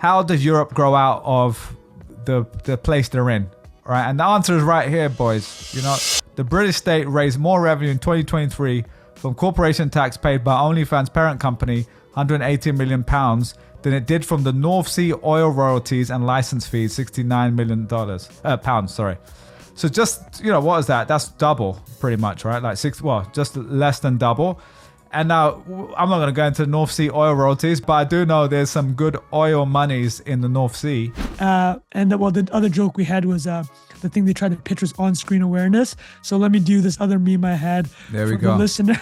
how does Europe grow out of the place they're in? Right, and the answer is right here, boys. You know, the British state raised more revenue in 2023 from corporation tax paid by OnlyFans parent company, £180 million, than it did from the North Sea oil royalties and license fees, $69 million pounds. Sorry. So just, you know, what is that? That's double, pretty much, right? Like just less than double. And now I'm not going to go into North Sea oil royalties, but I do know there's some good oil monies in the North Sea. The other joke we had was the thing they tried to pitch was on-screen awareness. So let me do this other meme I had for the listener.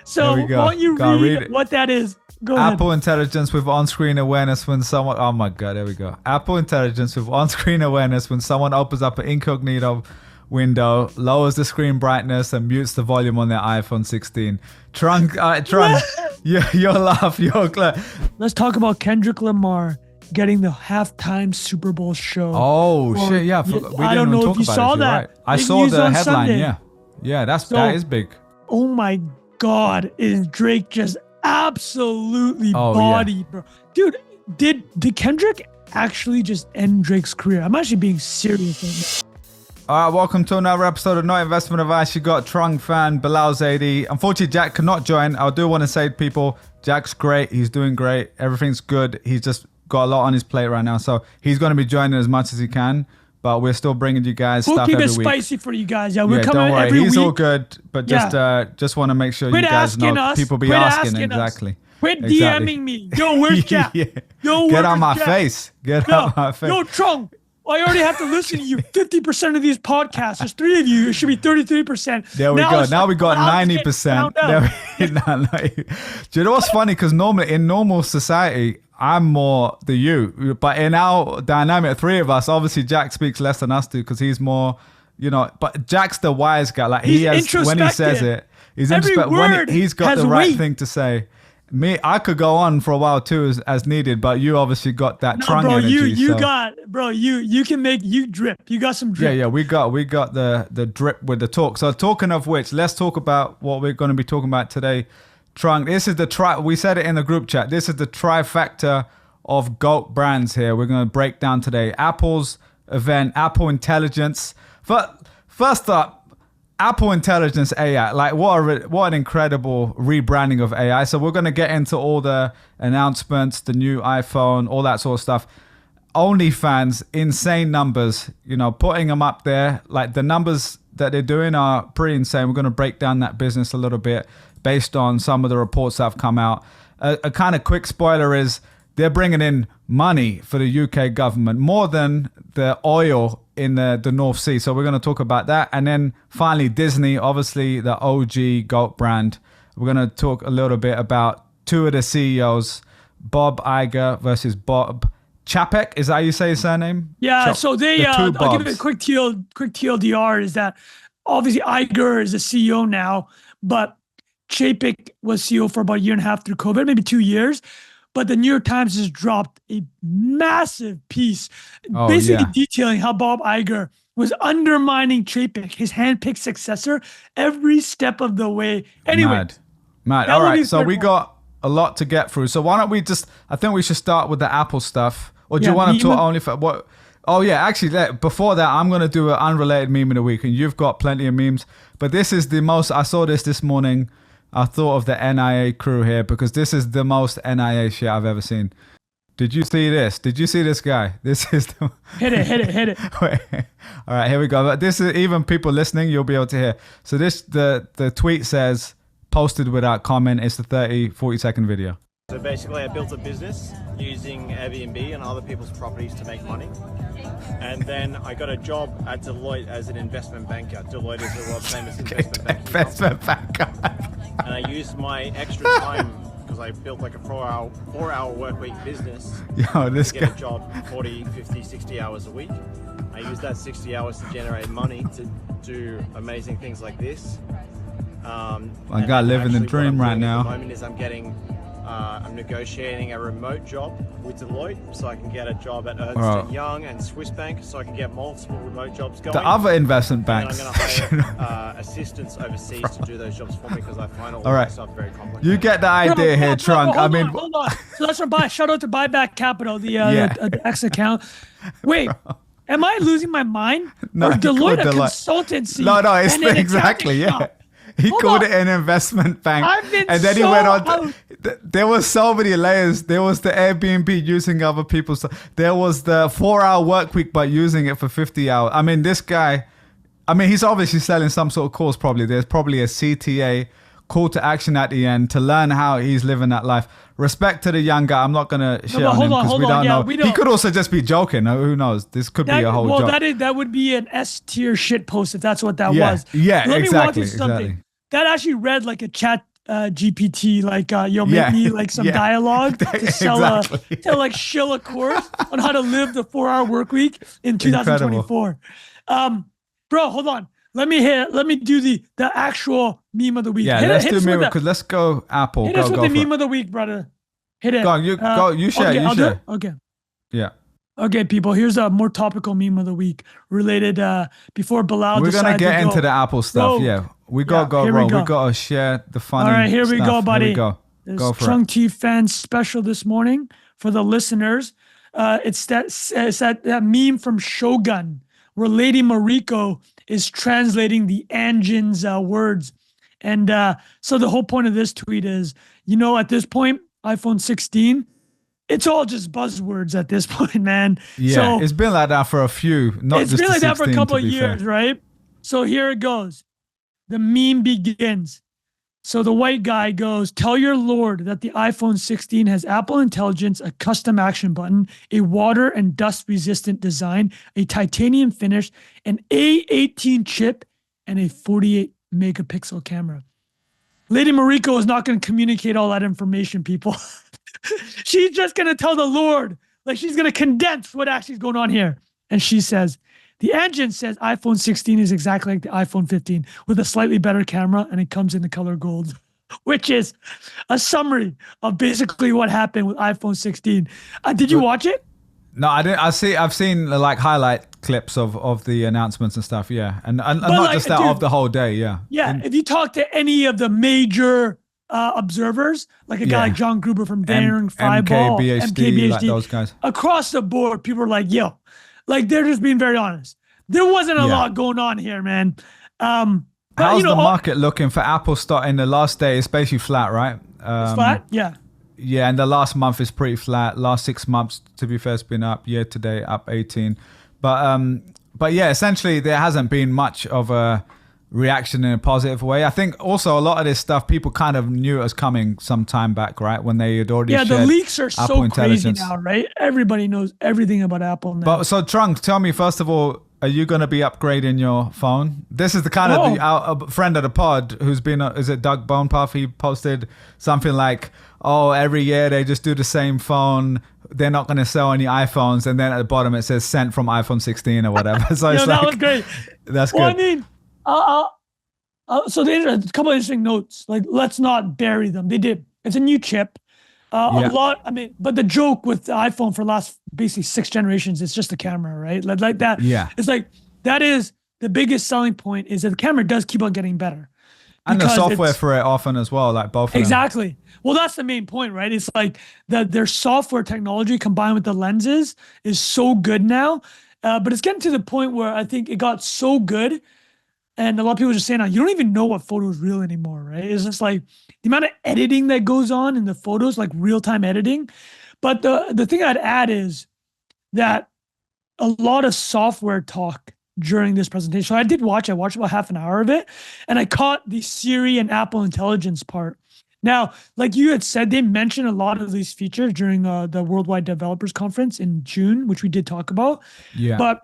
So why don't you read what that is? Go ahead. Apple Intelligence with on-screen awareness when someone... Oh my God, there we go. Apple Intelligence with on-screen awareness when someone opens up an incognito window, lowers the screen brightness, and mutes the volume on their iPhone 16. Trung, your laugh, your clap. Let's talk about Kendrick Lamar getting the halftime Super Bowl show. Oh, shit, yeah. I don't know if you saw that. Right. I saw the headline, Sunday. Yeah, that is big. Oh my God, is Drake just absolutely body, bro? Dude, did Kendrick actually just end Drake's career? I'm actually being serious right now. All right, welcome to another episode of No Investment Advice. You got Trung fan Bilal Zaidi. Unfortunately, Jack cannot join. I do want to say to people, Jack's great. He's doing great. Everything's good. He's just got a lot on his plate right now, so he's going to be joining as much as he can. But we're still bringing you guys stuff every week. We'll keep it spicy for you guys. Yeah, we're coming every week. He's all good, but just want to make sure you guys know. People be asking exactly. Quit DMing me. Yo, where's Jack? Yo, get out my face. Get out my face. Yo, Trung. I already have to listen to you. 50% of these podcasts. There's 3 of you. It should be 33%. There we go. Now we got 90%. Do you know what's funny? Because normally in normal society, I'm more the you. But in our dynamic, 3 of us, obviously Jack speaks less than us do because he's more, you know. But Jack's the wise guy. Like he has, when he says it, he's introspective. He's got the right thing to say. Me, I could go on for a while too, as needed, but you obviously got that Trung energy. You can make you drip. You got some drip. Yeah, we got the drip with the talk. So talking of which, let's talk about what we're going to be talking about today. Trung, this is we said it in the group chat. This is the trifecta of GOAT brands here. We're going to break down today Apple's event, Apple Intelligence. First up, Apple Intelligence AI, like what an incredible rebranding of AI. So we're going to get into all the announcements, the new iPhone, all that sort of stuff. OnlyFans, insane numbers, you know, putting them up there. Like the numbers that they're doing are pretty insane. We're going to break down that business a little bit based on some of the reports that have come out. A kind of quick spoiler is they're bringing in money for the UK government, more than the oil in the North Sea. So we're going to talk about that. And then finally, Disney, obviously the OG GOAT brand. We're going to talk a little bit about 2 of the CEOs, Bob Iger versus Bob Chapek. Is that how you say his surname? Yeah, so they, I'll give it a quick TLDR is that obviously Iger is the CEO now, but Chapek was CEO for about 1.5 years through COVID, maybe 2 years. But the New York Times has dropped a massive piece, basically detailing how Bob Iger was undermining Chapek, his handpicked successor, every step of the way. Anyway, mad. All right, so we got a lot to get through. So why don't we I think we should start with the Apple stuff. Or do you want to talk only for what? Oh yeah, actually, before that, I'm going to do an unrelated meme of the week, and you've got plenty of memes. But this is the most. I saw this morning. I thought of the NIA crew here because this is the most NIA shit I've ever seen. Did you see this? Did you see this guy? This is the... Hit it. Wait. All right, here we go. This is even people listening, you'll be able to hear. So the tweet says, posted without comment. It's the 40-second video. So basically I built a business using Airbnb and other people's properties to make money. And then I got a job at Deloitte as an investment banker. Deloitte is the world famous investment banker. And I used my extra time because I built like a 4-hour work week business to get a job 40, 50, 60 hours a week. I used that 60 hours to generate money to do amazing things like this. I got living the dream right now. At the moment is I'm getting I'm negotiating a remote job with Deloitte so I can get a job at Ernst & Young and Swiss Bank so I can get multiple remote jobs going. The other investment banks. And I'm going to hire assistants overseas to do those jobs for me because I find all right. stuff very complicated. You get the idea here, Trung. I mean, hold on. So that's from shout out to Buyback Capital, the X account. Wait. Am I losing my mind? No, or Deloitte, a consultancy? No, it's exactly, yeah. He called it an investment bank. And then he went on. There was so many layers. There was the Airbnb using other people's stuff. There was the 4-hour work week, but using it for 50 hours. I mean, this guy, he's obviously selling some sort of course probably. There's probably a CTA, call to action at the end to learn how he's living that life. Respect to the young guy. I'm not going to shit on him because we don't know. He could also just be joking. Who knows? This could be a whole joke. Well, that would be an S-tier shit post if that's what that was. Yeah, Let exactly. me walk you through something. That actually read like a chat GPT, like, make me like some dialogue to sell to like shill a course on how to live the 4-hour work week in 2024. Bro, hold on. Let me do the actual meme of the week. Yeah, let's do meme because let's go Apple. Hit us with the meme of the week, brother. Hit it. Go on, you share. Okay, you share. Okay. Yeah. Okay, people. Here's a more topical meme of the week related. Before Bilal, we're gonna get into the Apple stuff. Yeah, we gotta go roll. We gotta share the funny. All right, here we go, buddy. Here we go. There's Trung T fan special this morning for the listeners. It's that meme from Shogun where Lady Mariko is translating the Anjin's words. And so the whole point of this tweet is, at this point, iPhone 16, it's all just buzzwords at this point, man. Yeah, so, it's been like that for a few, not just It's been like that for a couple of years, fair. Right? So here it goes. The meme begins. So the white guy goes, tell your lord that the iPhone 16 has Apple Intelligence, a custom action button, a water and dust resistant design, a titanium finish, an A18 chip, and a 48 megapixel camera. Lady Mariko is not going to communicate all that information, people. She's just going to tell the Lord, like she's going to condense what actually is going on here. And she says, the engine says iPhone 16 is exactly like the iPhone 15 with a slightly better camera, and it comes in the color gold, which is a summary of basically what happened with iPhone 16. Did you watch it? No, I didn't. I've seen like highlight clips of the announcements and stuff. Yeah, and not like, just that, of the whole day. Yeah. Yeah. If you talk to any of the major observers, like a guy like John Gruber from Daring Fireball, MKBHD, like those guys, across the board, people are like, "Yo." Like they're just being very honest. There wasn't a lot going on here, man. How's the market looking for Apple stock in the last day? It's basically flat, right? It's flat, yeah. Yeah, and the last month is pretty flat. Last 6 months, to be fair, it's been up. Year to date, up 18. But yeah, essentially there hasn't been much of a reaction in a positive way. I think also a lot of this stuff people kind of knew it was coming some time back, right? When they had already shared the leaks are Apple so crazy now, right? Everybody knows everything about Apple now. But so Trung, tell me first of all, are you going to be upgrading your phone? This is the kind of a friend of the pod who's been, is it Doug Bonepath? He posted something like, every year they just do the same phone. They're not going to sell any iPhones. And then at the bottom it says sent from iPhone 16 or whatever. So it's that was great. That's good. I mean, so there's a couple of interesting notes. Like, let's not bury them. They did. It's a new chip. A lot. I mean, but the joke with the iPhone for the last basically 6 generations is just the camera, right? Like that. Yeah. It's like that is the biggest selling point is that the camera does keep on getting better. And the software for it often as well, like both of them. Exactly. Well, that's the main point, right? It's like that their software technology combined with the lenses is so good now. But it's getting to the point where I think it got so good. And a lot of people are just saying, you don't even know what photo is real anymore, right? It's just like the amount of editing that goes on in the photos, like real-time editing. But the thing I'd add is that a lot of software talk during this presentation. So I watched about half an hour of it, and I caught the Siri and Apple Intelligence part. Now, like you had said, they mentioned a lot of these features during the Worldwide Developers Conference in June, which we did talk about. Yeah. But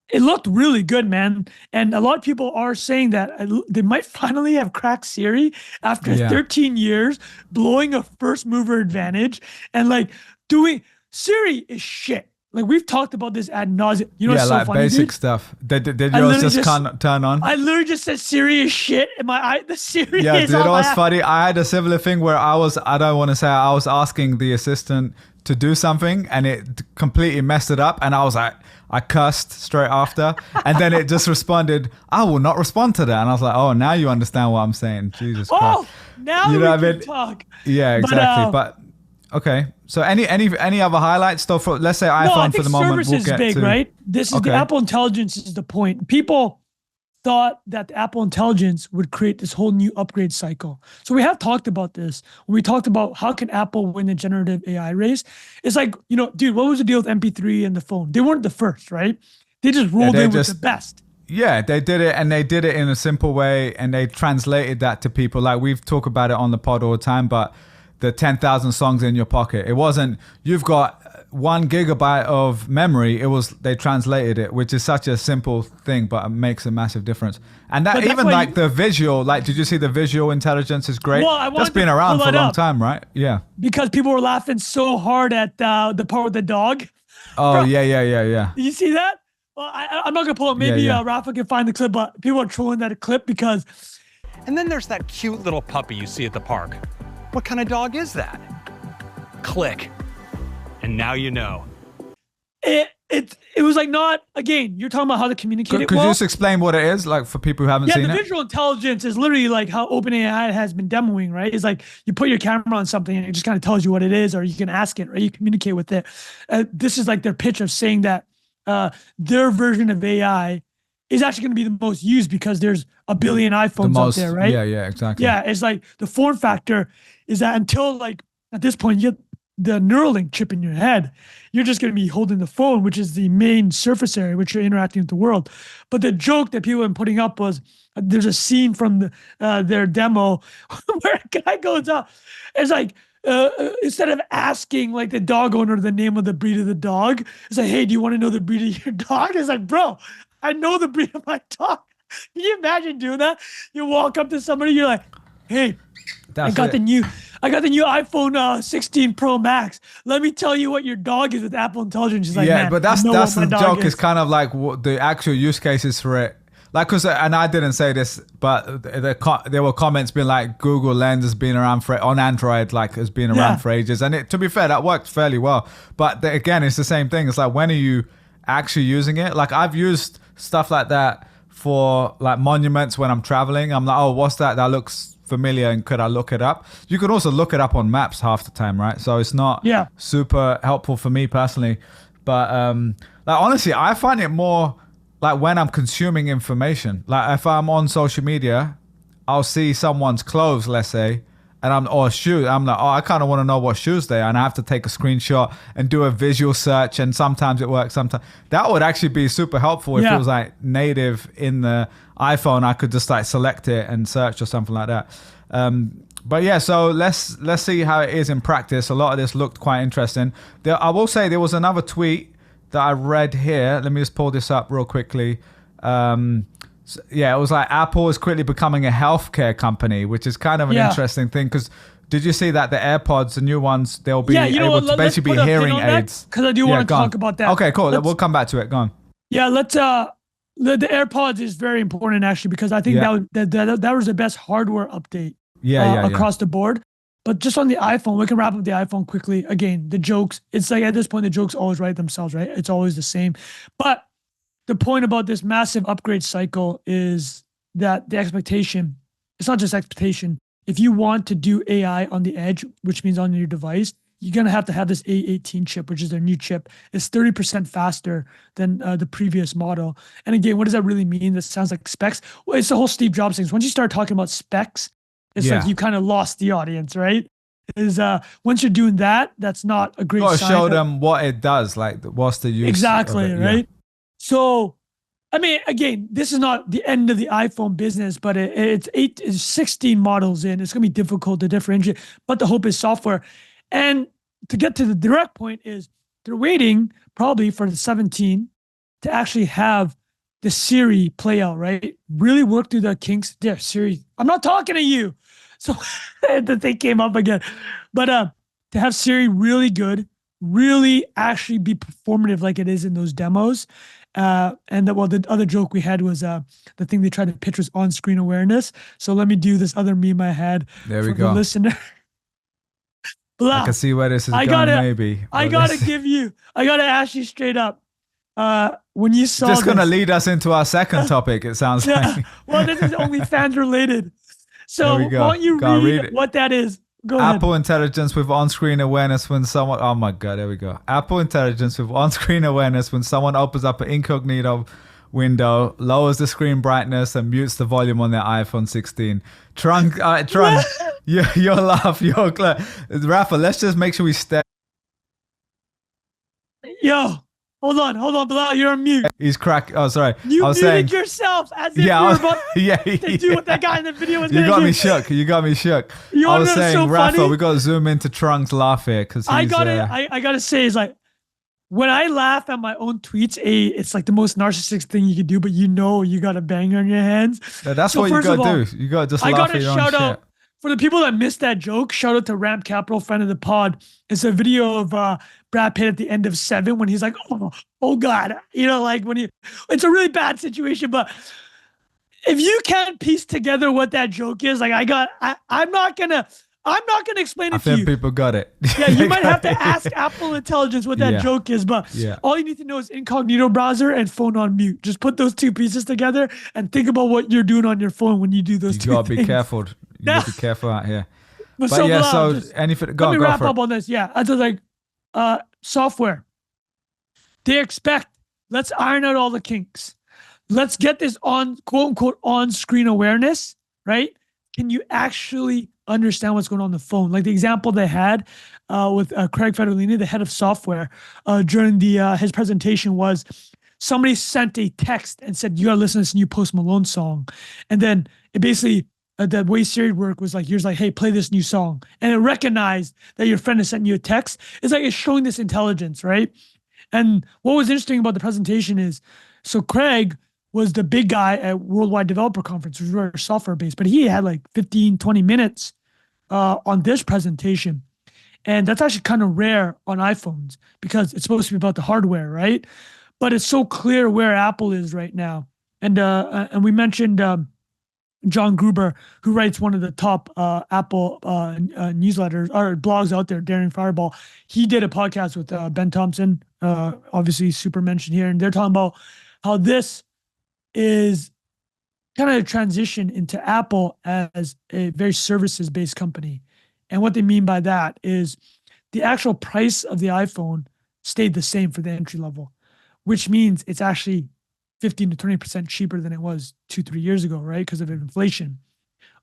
it looked really good, man. And a lot of people are saying that they might finally have cracked Siri after 13 years, blowing a first mover advantage and like doing Siri is shit. like we've talked about this ad nauseum. You know, yeah, what's so like funny, basic dude? stuff. Did yours just can't turn on? I literally just said serious shit, and the Siri Yeah, is dude, on it my was app. funny. I had a similar thing where I don't want to say, I was asking the assistant to do something and it completely messed it up. And I was like, I cursed straight after. And then it just responded, I will not respond to that. And I was like, oh, now you understand what I'm saying. Jesus Christ. Oh, now you we know what I can mean? talk. Yeah, exactly. But okay. So any other highlights though for, let's say iPhone No, I think for the moment, service is big, right? This is the Apple Intelligence is the point. People thought that the Apple Intelligence would create this whole new upgrade cycle. So we have talked about this. When we talked about how can Apple win the generative AI race, it's like, you know, dude, what was the deal with MP3 and the phone? They weren't the first, right? They just rolled in with the best. Yeah, they did it, and they did it in a simple way, and they translated that to people. Like we've talked about it on the pod all the time, but the 10,000 songs in your pocket. It wasn't, you've got 1 gigabyte of memory. It was, they translated it, which is such a simple thing, but it makes a massive difference. And that even like the visual, like, did you see the visual intelligence is great? Well, that's been around for a long time, right? Yeah. Because people were laughing so hard at the part with the dog. Oh, bro, yeah. Did you see that? Well, I'm not going to pull it. Maybe Rafa can find the clip, but people are trolling that clip because. And then there's that cute little puppy you see at the park. What kind of dog is that? Click. And now you know. It was like not, again, you're talking about how to communicate it Could well. you just explain what it is, like for people who haven't seen it? Yeah, the visual intelligence is literally like how OpenAI has been demoing, right? It's like you put your camera on something and it just kind of tells you what it is, or you can ask it, right? You communicate with it. This is like their pitch of saying that their version of AI is actually going to be the most used because there's a billion iPhones out there, right? Yeah, exactly. Yeah, it's like the form factor is that until like at this point you get the Neuralink chip in your head, you're just going to be holding the phone, which is the main surface area which you're interacting with the world. But the joke that people have been putting up was there's a scene from their demo where a guy goes up. It's like instead of asking like the dog owner the name of the breed of the dog, it's like, hey, do you want to know the breed of your dog? It's like, bro, I know the breed of my dog. Can you imagine doing that? You walk up to somebody, you're like, hey, I got the new iPhone 16 Pro Max. Let me tell you what your dog is with Apple Intelligence. She's like, yeah, but that's the joke. Is kind of like what the actual use cases for it. Like, cause, and I didn't say this, but there were comments being like Google Lens has been around on Android, like has been around for ages. And to be fair, that worked fairly well. But again, it's the same thing. It's like, when are you actually using it? Like I've used stuff like that for like monuments when I'm traveling. I'm like, oh, what's that? That looks familiar, and could I look it up? You could also look it up on maps half the time, right? So it's not super helpful for me personally. But like honestly, I find it more like when I'm consuming information. Like if I'm on social media, I'll see someone's clothes, let's say, and or shoes. I'm like, oh, I kind of want to know what shoes they are, and I have to take a screenshot and do a visual search. And sometimes it works. Sometimes that would actually be super helpful if it was like native in the iPhone. I could just like select it and search or something like that. But yeah, so let's see how it is in practice. A lot of this looked quite interesting. I will say there was another tweet that I read here. Let me just pull this up real quickly. Yeah, it was like Apple is quickly becoming a healthcare company, which is kind of an interesting thing. Because did you see that the AirPods, the new ones, they'll be able to basically be hearing aids? Because I do want to talk about that. Okay, cool. We'll come back to it. Go on. Yeah, let's. The AirPods is very important actually, because I think that was the best hardware update across the board. But just on the iPhone, we can wrap up the iPhone quickly. Again, the jokes, it's like at this point, the jokes always write themselves, right? It's always the same. But the point about this massive upgrade cycle is that the expectation, it's not just expectation. If you want to do AI on the edge, which means on your device, you're going to have this A18 chip, which is their new chip. It's 30% faster than the previous model. And again, what does that really mean? That sounds like specs. Well, it's the whole Steve Jobs thing. Once you start talking about specs, it's like you kind of lost the audience, right? Once you're doing that, that's not a great sign. You got to show them what it does, like what's the use exactly, of it, right? So, I mean, again, this is not the end of the iPhone business, but it's 16 models in. It's going to be difficult to differentiate, but the hope is software. And to get to the direct point is they're waiting probably for the 17 to actually have the Siri play out, right? Really work through the kinks. There, Siri, I'm not talking to you. So the thing came up again. But to have Siri really good, really actually be performative like it is in those demos. The other joke we had was the thing they tried to pitch was on-screen awareness. So let me do this other meme I had there for the listener. I can see where this is going, maybe. I gotta ask you straight up. When you saw just gonna lead us into our second topic, it sounds like. Well, this is OnlyFans related. So why don't you read what that is? Go ahead. Apple Intelligence with on-screen awareness when someone... Oh my God, there we go. Apple Intelligence with on-screen awareness when someone opens up an incognito window, lowers the screen brightness, and mutes the volume on their iPhone 16. Trung, your laugh, your Rafa, let's just make sure we stay. Yo, hold on, Bilal, you're on mute. He's Oh, sorry. You muted yourself as if you were about to do what that guy in the video was going to do. You got me shook. I was saying, so Rafa, funny? We got to zoom into Trunk's laugh here because I gotta say, is like, when I laugh at my own tweets, it's like the most narcissistic thing you could do, but you got a banger on your hands. Yeah, that's what you got to do. You got to just laugh at your own shit. Out, for the people that missed that joke, shout out to Ramp Capital, friend of the pod. It's a video of Brad Pitt at the end of Seven when he's like, oh God. Like it's a really bad situation, but if you can't piece together what that joke is, like I'm not gonna explain it to you. I think people got it. Yeah, you might have to ask Apple Intelligence what that joke is, but all you need to know is incognito browser and phone on mute. Just put those two pieces together and think about what you're doing on your phone when you do those two things. You gotta be careful. You gotta be careful out here. Anything. Let me wrap up on this. Yeah, I was like, software. They expect. Let's iron out all the kinks. Let's get this on quote unquote on-screen awareness. Right? Can you actually understand what's going on the phone? Like the example they had with Craig Federlini, the head of software, during his presentation was somebody sent a text and said, you gotta listen to this new Post Malone song. And then it basically, the way Siri worked was like, here's like, hey, play this new song. And it recognized that your friend has sent you a text. It's like, it's showing this intelligence, right? And what was interesting about the presentation is, so Craig was the big guy at Worldwide Developer Conference, which was software based, but he had like 15, 20 minutes on this presentation. And that's actually kind of rare on iPhones because it's supposed to be about the hardware, right? But it's so clear where Apple is right now. And we mentioned John Gruber, who writes one of the top Apple newsletters or blogs out there, Daring Fireball. He did a podcast with Ben Thompson, obviously super mentioned here. And they're talking about how this is kind of a transition into Apple as a very services-based company. And what they mean by that is the actual price of the iPhone stayed the same for the entry level, which means it's actually 15 to 20% cheaper than it was 2-3 years ago, right? Because of inflation.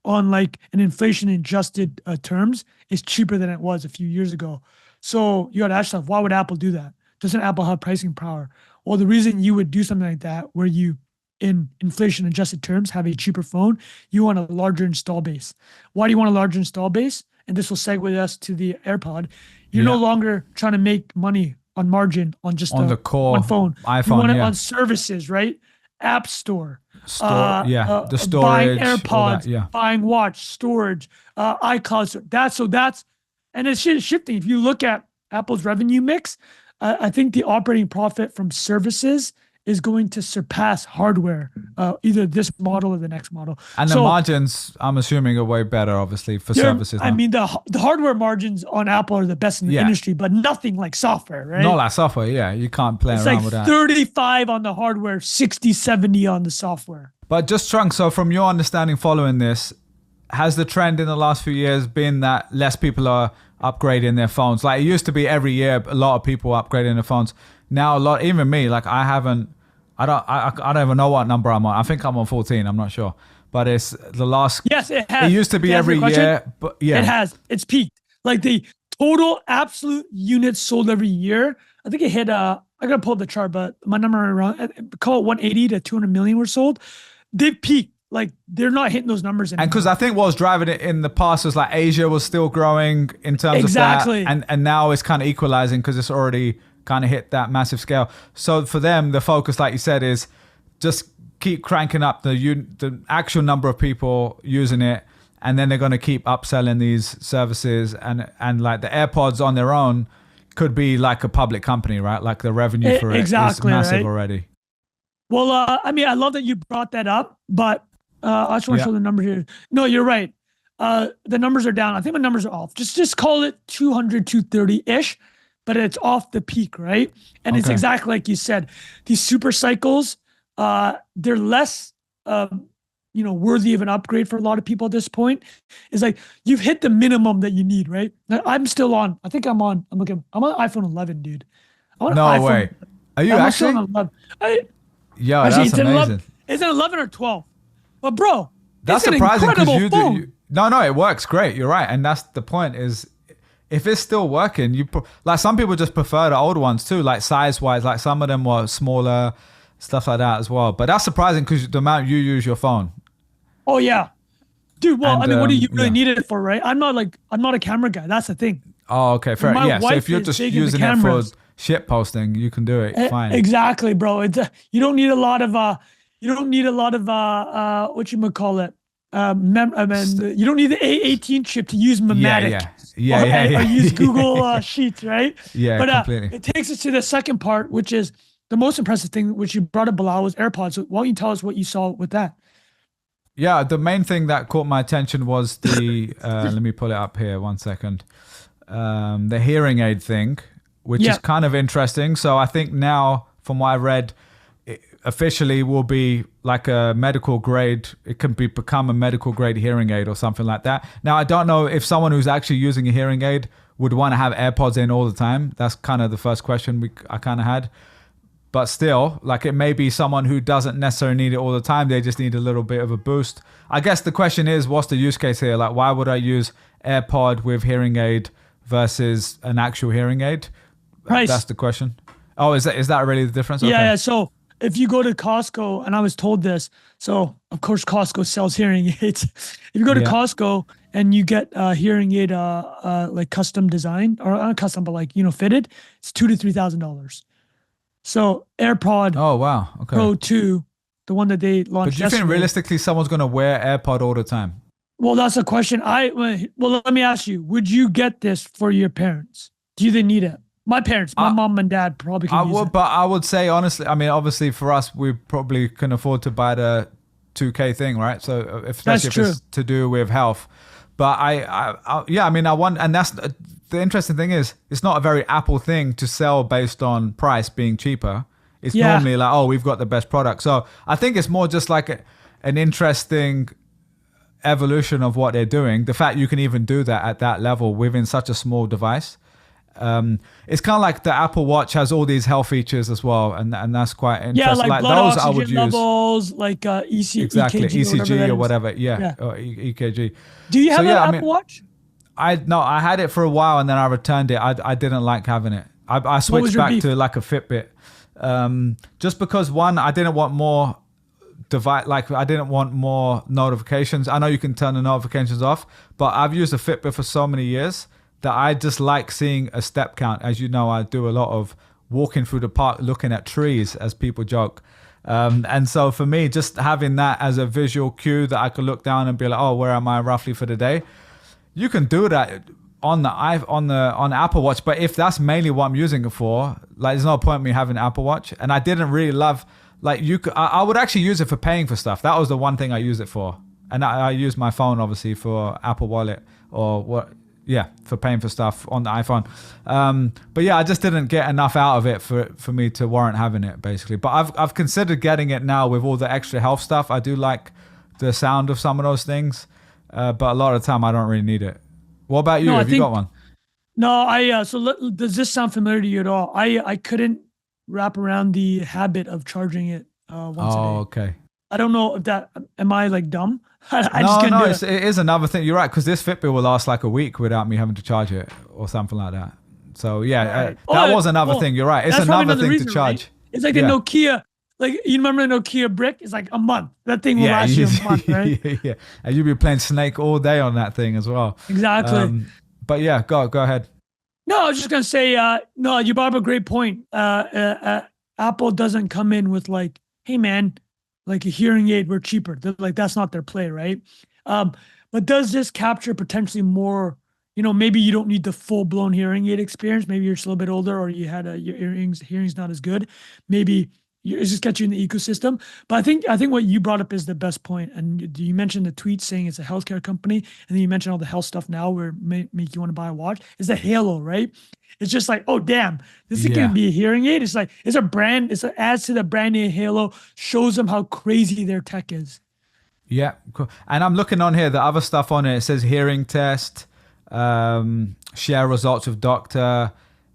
On like an inflation-adjusted terms, it's cheaper than it was a few years ago. So you got to ask yourself, why would Apple do that? Doesn't Apple have pricing power? Well, the reason you would do something like that, where you in inflation-adjusted terms, have a cheaper phone, you want a larger install base. Why do you want a larger install base? And this will segue us to the AirPod. You're no longer trying to make money on margin on just the core one phone. iPhone, you want it on services, right? App Store. The storage. Buying AirPods, buying watch, storage, iCloud. And it's shifting. If you look at Apple's revenue mix, I think the operating profit from services is going to surpass hardware, either this model or the next model. And the margins, I'm assuming, are way better, obviously, for services. I mean, the hardware margins on Apple are the best in the industry, but nothing like software, right? Not like software, yeah. You can't play around with that. It's like 35 on the hardware, 60, 70 on the software. But just Trung, so from your understanding following this, has the trend in the last few years been that less people are upgrading their phones? Like it used to be every year, a lot of people upgrading their phones. Now a lot, even me, like I don't even know what number I'm on. I think I'm on 14. I'm not sure, but it's the last. Yes, it has. It used to be every year, but it has. It's peaked. Like the total absolute units sold every year. I think it hit. I gotta pull up the chart, but my number around call it 180 to 200 million were sold. They peaked. Like they're not hitting those numbers anymore. And because I think what was driving it in the past was like Asia was still growing in terms of that, and now it's kind of equalizing because it's already kind of hit that massive scale. So for them, the focus, like you said, is just keep cranking up the actual number of people using it, and then they're going to keep upselling these services and like the AirPods on their own could be like a public company, right? Like the revenue for it is massive already. Well, I mean, I love that you brought that up, but I just want to show the number here. No, you're right. The numbers are down. I think my numbers are off. Just call it 200, 230-ish, but it's off the peak, right? And it's exactly like you said. These super cycles, they're less, worthy of an upgrade for a lot of people at this point. It's like you've hit the minimum that you need, right? I'm still on. I think I'm on iPhone 11, dude. No way. Are you actually? On 11. Yo, actually, that's amazing. Is it 11 or 12? But bro, that's surprising because no, it works great. You're right, and that's the point. Is if it's still working, like some people just prefer the old ones too, like size wise. Like some of them were smaller, stuff like that as well. But that's surprising because the amount you use your phone. Oh yeah, dude. Well, I mean, what do you really need it for, right? I'm not a camera guy. That's the thing. Oh, okay, fair. Yeah, so if you're just using it for shit posting, you can do it fine. Exactly, bro. You don't need a lot of what you call it. You don't need the A18 chip to use Mematic. Yeah. Or use Google Sheets, right? Yeah, but completely. It takes us to the second part, which is the most impressive thing, which you brought up, Bilal, was AirPods. So why don't you tell us what you saw with that? Yeah, the main thing that caught my attention was the let me pull it up here 1 second. The hearing aid thing, which is kind of interesting. So I think now, from what I read, it officially will be like a medical grade. It can become a medical grade hearing aid or something like that. Now, I don't know if someone who's actually using a hearing aid would want to have AirPods in all the time. That's kind of the first question I kind of had. But still, like it may be someone who doesn't necessarily need it all the time. They just need a little bit of a boost. I guess the question is, what's the use case here? Like, why would I use AirPod with hearing aid versus an actual hearing aid? Price. That's the question. Oh, is that really the difference? Yeah. So if you go to Costco, and I was told this, so of course Costco sells hearing aids. If you go to Costco and you get a hearing aid, like custom designed or not custom, but like fitted, it's $2,000 to $3,000. So AirPod. Oh wow. Okay. Pro 2, the one that they launched. But do you think realistically someone's gonna wear AirPod all the time? Well, that's a question. Well, let me ask you: would you get this for your parents? Do they need it? My parents, my mom and dad probably can use it. But I would say honestly, I mean, obviously for us, we probably can afford to buy the 2K thing, right? So especially if it's to do with health. But I want, and that's the interesting thing is, it's not a very Apple thing to sell based on price being cheaper. It's normally like, oh, we've got the best product. So I think it's more just like an interesting evolution of what they're doing. The fact you can even do that at that level within such a small device. It's kind of like the Apple Watch has all these health features as well, and that's quite interesting. Yeah, like blood those oxygen I would levels, like ECG or whatever. Or EKG. Do you have an Apple Watch? I had it for a while and then I returned it. I didn't like having it. I switched back to like a Fitbit, just because one, I didn't want more I didn't want more notifications. I know you can turn the notifications off, but I've used a Fitbit for so many years that I just like seeing a step count. As you know, I do a lot of walking through the park, looking at trees, as people joke. And so for me, just having that as a visual cue that I could look down and be like, oh, where am I roughly for the day? You can do that on the Apple Watch, but if that's mainly what I'm using it for, like there's no point in me having an Apple Watch. And I didn't really love, like I would actually use it for paying for stuff. That was the one thing I used it for. And I use my phone obviously for Apple Wallet or what. Yeah, for paying for stuff on the iPhone. But yeah, I just didn't get enough out of it for me to warrant having it, basically. But I've considered getting it now with all the extra health stuff. I do like the sound of some of those things, but a lot of the time I don't really need it. What about you? Have you got one? No, does this sound familiar to you at all? I couldn't wrap around the habit of charging it once a day. Oh, okay. I don't know if am I like dumb? It is another thing. You're right, because this Fitbit will last like a week without me having to charge it or something like that. So yeah, that was another thing. You're right. It's another thing to charge. Right? It's like the Nokia. Like you remember the Nokia brick? It's like a month. That thing will last you a month, right? Yeah, and you'll be playing Snake all day on that thing as well. Exactly. But yeah, go ahead. No, I was just gonna say, no, you brought up a great point. Apple doesn't come in with like, hey man, like a hearing aid, we're cheaper. Like that's not their play, right? But does this capture potentially more, maybe you don't need the full blown hearing aid experience. Maybe you're still a bit older, or you had your hearing's not as good. Maybe it just gets you in the ecosystem. But I think what you brought up is the best point. And you mentioned the tweet saying it's a healthcare company, and then you mentioned all the health stuff now where make you want to buy a watch. Is the halo, right? It's just like, oh damn, this is gonna be a hearing aid. It's like it's a brand. It adds to the brand name Halo. Shows them how crazy their tech is. Yeah, cool. And I'm looking on here. The other stuff on it. It says hearing test, share results with doctor,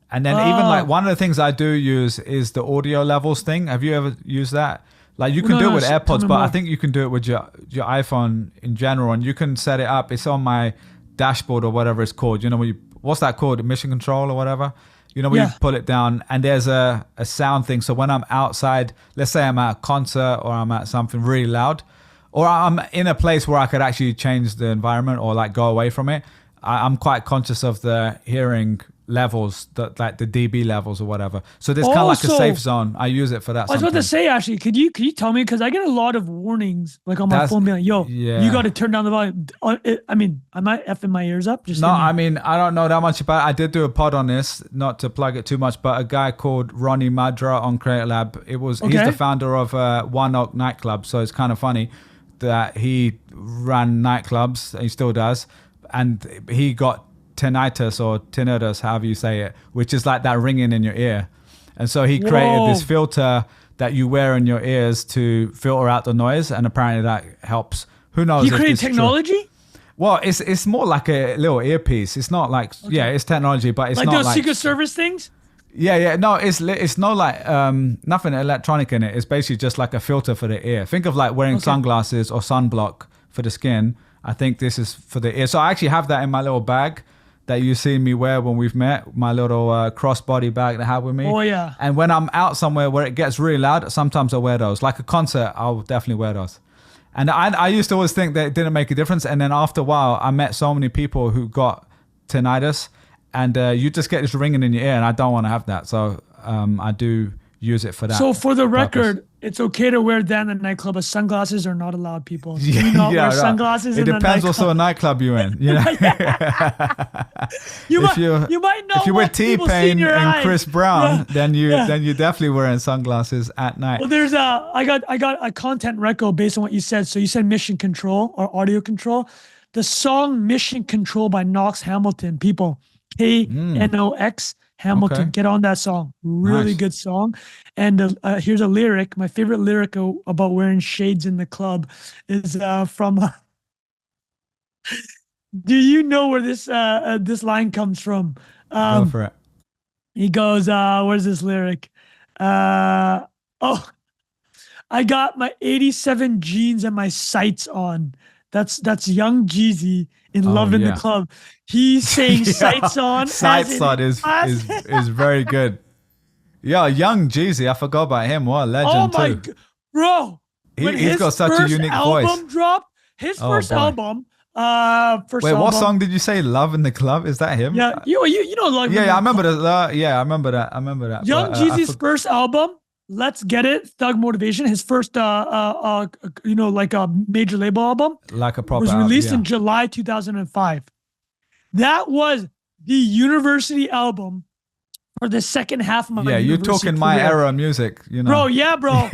and then even like one of the things I do use is the audio levels thing. Have you ever used that? Like you can do it with AirPods, but I think you can do it with your iPhone in general, and you can set it up. It's on my dashboard or whatever it's called. What's that called? Mission control or whatever. Where you pull it down, and there's a sound thing. So when I'm outside, let's say I'm at a concert or I'm at something really loud, or I'm in a place where I could actually change the environment or like go away from it, I'm quite conscious of the hearing levels, like the dB levels or whatever. So there's kind of like a safe zone. I use it for that. I was about to say, actually, could you tell me, because I get a lot of warnings like on my phone being like, yo, you got to turn down the volume. I mean, am I effing my ears up? I mean, I don't know that much about it. I did do a pod on this, not to plug it too much, but a guy called Ronnie Madra on Creator Lab. He's the founder of One Oak nightclub. So it's kind of funny that he ran nightclubs, he still does, and he got tinnitus or tinnitus, however you say it, which is like that ringing in your ear. And so he created this filter that you wear in your ears to filter out the noise, and apparently that helps. Who knows? He created technology? True. Well, it's more like a little earpiece. It's not like it's technology, but it's like not those like Secret Service things. Yeah. No, it's no like nothing electronic in it. It's basically just like a filter for the ear. Think of like wearing sunglasses or sunblock for the skin. I think this is for the ear. So I actually have that in my little bag that you've seen me wear when we've met, my little crossbody bag that I have with me. Oh, yeah. And when I'm out somewhere where it gets really loud, sometimes I wear those. Like a concert, I'll definitely wear those. And I used to always think that it didn't make a difference. And then after a while, I met so many people who got tinnitus, and you just get this ringing in your ear, and I don't want to have that. So I do use it for that. So for the record, purpose. It's okay to wear that in the nightclub, but sunglasses are not allowed, people. Do you not wear sunglasses in the nightclub? It depends what sort of nightclub you're in. You might know. If you're with T-Pain and Chris Brown, then you're definitely wearing sunglasses at night. Well, there's I got a content reco based on what you said. So you said Mission Control or Audio Control. The song Mission Control by Knox Hamilton, people, KNOX Hamilton. Okay. Get on that song. Really good song. And here's a lyric. My favorite lyric about wearing shades in the club is from. Do you know where this line comes from? Go for it. He goes, where's this lyric? I got my 87 jeans and my sights on. That's Young Jeezy in Love in the Club. He's saying sights on. Sights on is very good. Yeah, Young Jeezy. I forgot about him. What a legend too. Bro. He's got such a unique voice. His first album. What song did you say? Love in the Club? Is that him? Yeah, you know Love. Yeah, I remember that. I remember that. Young Jeezy's first album. Let's Get It, Thug Motivation, his first, like a major label album, like a proper was released in July 2005. That was the university album for the second half of my university you're talking my era music, Bro, bro.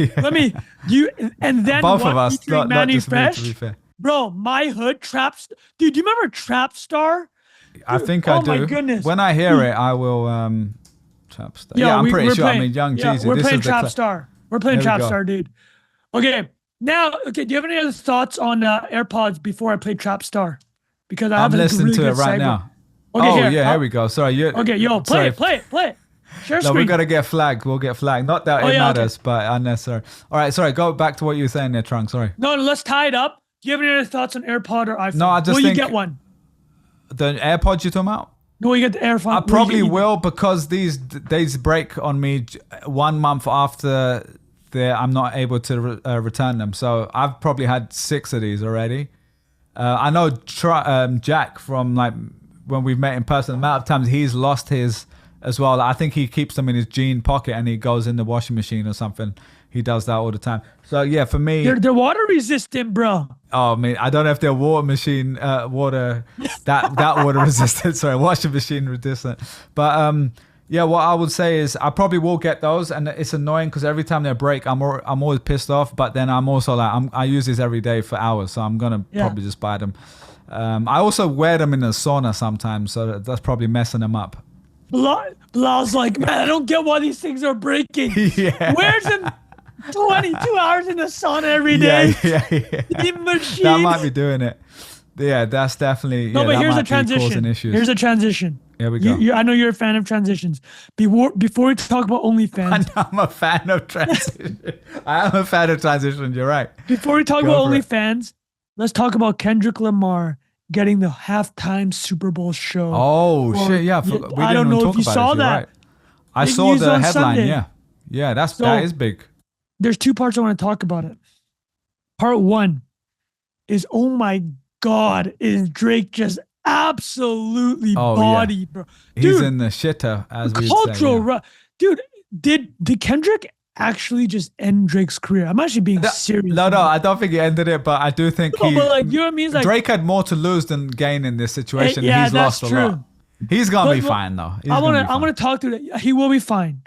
And then both of us, not just Fresh, me, to be fair. Bro, My Hood, Dude, do you remember Trap Star? I think I do. Oh my goodness. When I hear it, I will. Trap Star. Yeah, I'm pretty sure. Playing, Young Jeezy. We're playing Trap Star. We're playing Trap Star, dude. Okay, do you have any other thoughts on AirPods before I play Trap Star? Because I'm listening to it right now. Okay, here we go. Sorry, play it. Share screen. We gotta get flagged. We'll get flagged. Not that it matters, but unnecessary. All right, sorry. Go back to what you were saying there, Trung. Sorry. No, let's tie it up. Do you have any other thoughts on AirPod or iPhone? No, I just think you get one. The AirPods you're talking about? No, you get the AirPod. I probably will, because these break on me 1 month after I'm not able to return them. So I've probably had 6 of these already. I know Jack from like when we've met in person, the amount of times he's lost his as well. I think he keeps them in his jean pocket and he goes in the washing machine or something. He does that all the time. So yeah, for me, they're water resistant, bro. Oh man, I don't know if they're water water resistant. Sorry, washing machine resistant. But yeah, what I would say is I probably will get those, and it's annoying because every time they break, I'm always pissed off. But then I'm also like I use these every day for hours, so I'm gonna probably just buy them. I also wear them in the sauna sometimes, so that's probably messing them up. Bilal's like, man, I don't get why these things are breaking. Yeah. Where's them 22 hours in the sauna every day? Yeah. The machine. That might be doing it. Yeah, that's definitely. No, yeah, but that here's a might be transition. causing issues. Here's a transition. Here we go. I know you're a fan of transitions. Before we talk about OnlyFans. I'm a fan of transition. I am a fan of transition. You're right. Before we talk about OnlyFans, let's talk about Kendrick Lamar getting the halftime Super Bowl show. Oh, shit. Yeah. I don't know if you saw that. Right. I saw the headline. Sunday. Yeah. Yeah, that is big. There's two parts I want to talk about it. Part one is, oh my God, is Drake just absolutely body, bro? Dude, he's in the shitter, as we cultural, say. Yeah. Dude, did Kendrick actually just end Drake's career? I'm actually being serious. No, I don't think he ended it, but I do think but like, you know what I mean? Like, Drake had more to lose than gain in this situation. Yeah, he's lost a lot. He's gonna be fine though. I'm gonna talk through that. He will be fine.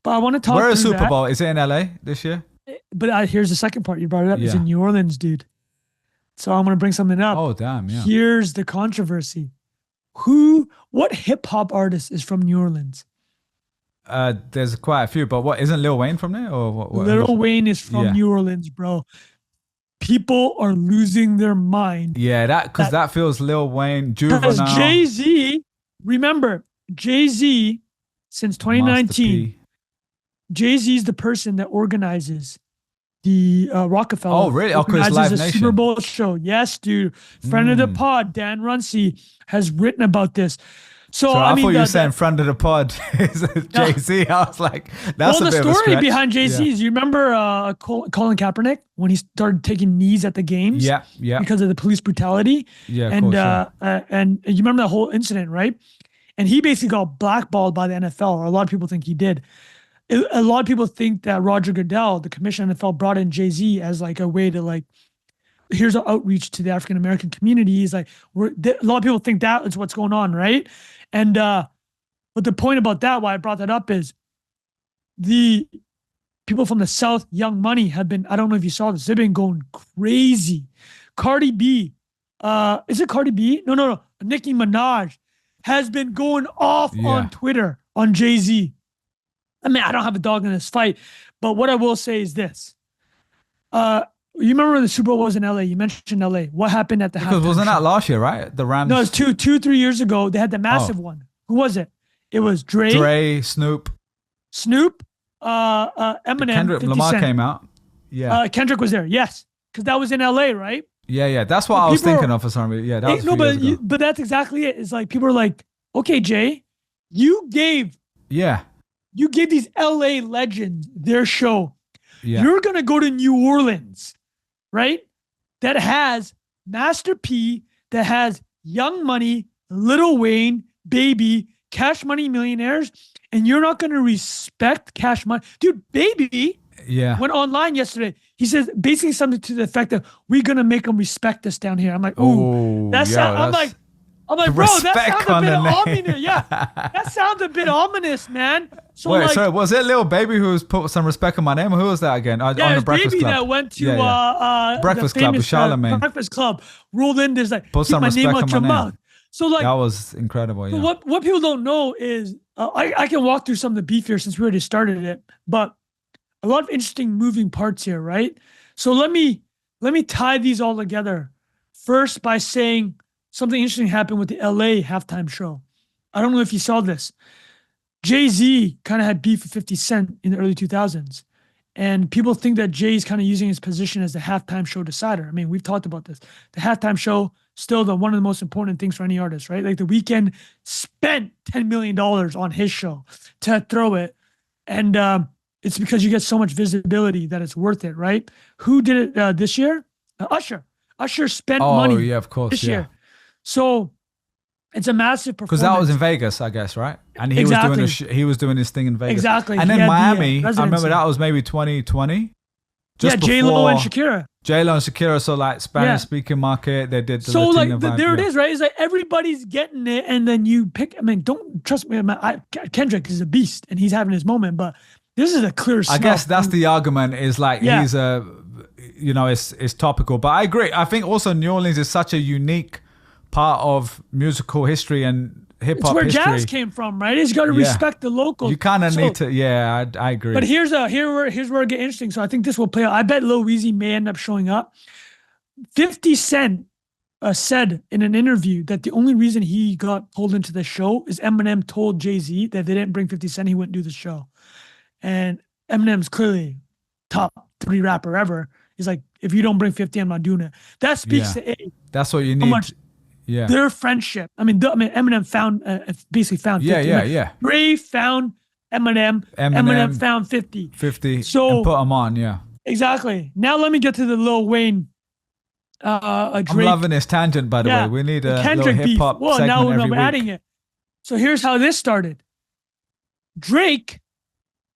But I want to talk. Where is Super Bowl? Is it in LA this year? But here's the second part. You brought it up. It's in New Orleans, dude. So I'm gonna bring something up. Oh damn! Yeah. Here's the controversy. What hip hop artist is from New Orleans? There's quite a few, but what isn't Lil Wayne from there, or what? Lil Wayne is from New Orleans, bro. People are losing their mind. Yeah, that feels Lil Wayne, Juvenile. Jay-Z, remember Jay-Z since 2019. Jay-Z is the person that organizes the Rockefeller. Oh, really? Organizes Live a Nation. Super Bowl show. Yes, dude. Friend of the pod, Dan Runcie, has written about this. So I mean, thought you were saying friend of the pod is Jay-Z. I was like, that's a bit of a stretch. Well, the story behind Jay-Z is, you remember Colin Kaepernick when he started taking knees at the games? Yeah. Because of the police brutality. Yeah, and you remember that whole incident, right? And he basically got blackballed by the NFL, or a lot of people think he did. A lot of people think that Roger Goodell, the commissioner of the NFL, brought in Jay-Z as like a way to like, here's an outreach to the African American community. He's like, a lot of people think that is what's going on, right? And but the point about that, why I brought that up, is the people from the South, Young Money, have been, I don't know if you saw this, they've been going crazy. Cardi B, is it Cardi B? No. Nicki Minaj has been going off on Twitter on Jay-Z. I mean, I don't have a dog in this fight, but what I will say is this. You remember when the Super Bowl was in LA? You mentioned LA. What happened at the halftime? Wasn't that last year, right? The Rams. No, it was 3 years ago. They had the massive one. Who was it? It was Dre, Snoop, Eminem, Kendrick 50 Lamar Cent. came out. Yeah. Kendrick was there. Yes, because that was in LA, right? Yeah. That's what I was thinking of for some reason. Yeah, that was but that's exactly it. It's like people are like, okay, Jay, you gave these LA legends their show. Yeah. You're gonna go to New Orleans, right? That has Master P, that has Young Money, Lil Wayne, Baby, Cash Money Millionaires, and you're not gonna respect Cash Money, dude. Baby, went online yesterday. He says basically something to the effect of, "We're gonna make them respect us down here." I'm like, ooh, I'm like, bro, that sounds a bit ominous. Yeah, that sounds a bit ominous, man. So wait, sorry, was it Lil Baby who's put some respect on my name? Or who was that again? On the Breakfast Baby Club. That went to Breakfast Club with Charlamagne. Breakfast Club rolled in. There's like, put some my name respect out your mouth. So like, that was incredible. Yeah. What people don't know is I can walk through some of the beef here since we already started it, but a lot of interesting moving parts here, right? So let me tie these all together. First, by saying something interesting happened with the LA halftime show. I don't know if you saw this. Jay-Z kind of had beef with 50 Cent in the early 2000s. And people think that Jay's kind of using his position as the halftime show decider. I mean, we've talked about this. The halftime show, still one of the most important things for any artist, right? Like The Weeknd spent $10 million on his show to throw it. And it's because you get so much visibility that it's worth it, right? Who did it this year? Usher. Usher spent money of course, this year. So It's a massive performance. Because that was in Vegas, I guess, right? And he was doing his thing in Vegas. Exactly. And then Miami, I remember that was maybe 2020. J-Lo and Shakira. J-Lo and Shakira, so like Spanish-speaking market, they did the so Latino like vibe, there it is, right? It's like everybody's getting it, and then you pick. I mean, don't trust me. Kendrick is a beast, and he's having his moment, but this is a clear. I guess that's the argument. Is like he's a, it's topical, but I agree. I think also New Orleans is such a unique part of musical history and hip hop history. It's where jazz came from, right? It's got to respect the locals. You kind of need to, I agree. But here's where it gets interesting. So I think this will play out. I bet Lil Weezy may end up showing up. 50 Cent said in an interview that the only reason he got pulled into the show is Eminem told Jay-Z that if they didn't bring 50 Cent, he wouldn't do the show. And Eminem's clearly top 3 rapper ever. He's like, if you don't bring 50, I'm not doing it. That speaks to that's what you need. Their friendship. I mean, Eminem basically found 50. Yeah. Ray found Eminem. Eminem found 50. 50. So and put them on, Exactly. Now let me get to the Lil Wayne. Drake. I'm loving this tangent, by the way. We need a Kendrick little hip hop segment now every we're week. adding it. So here's how this started. Drake,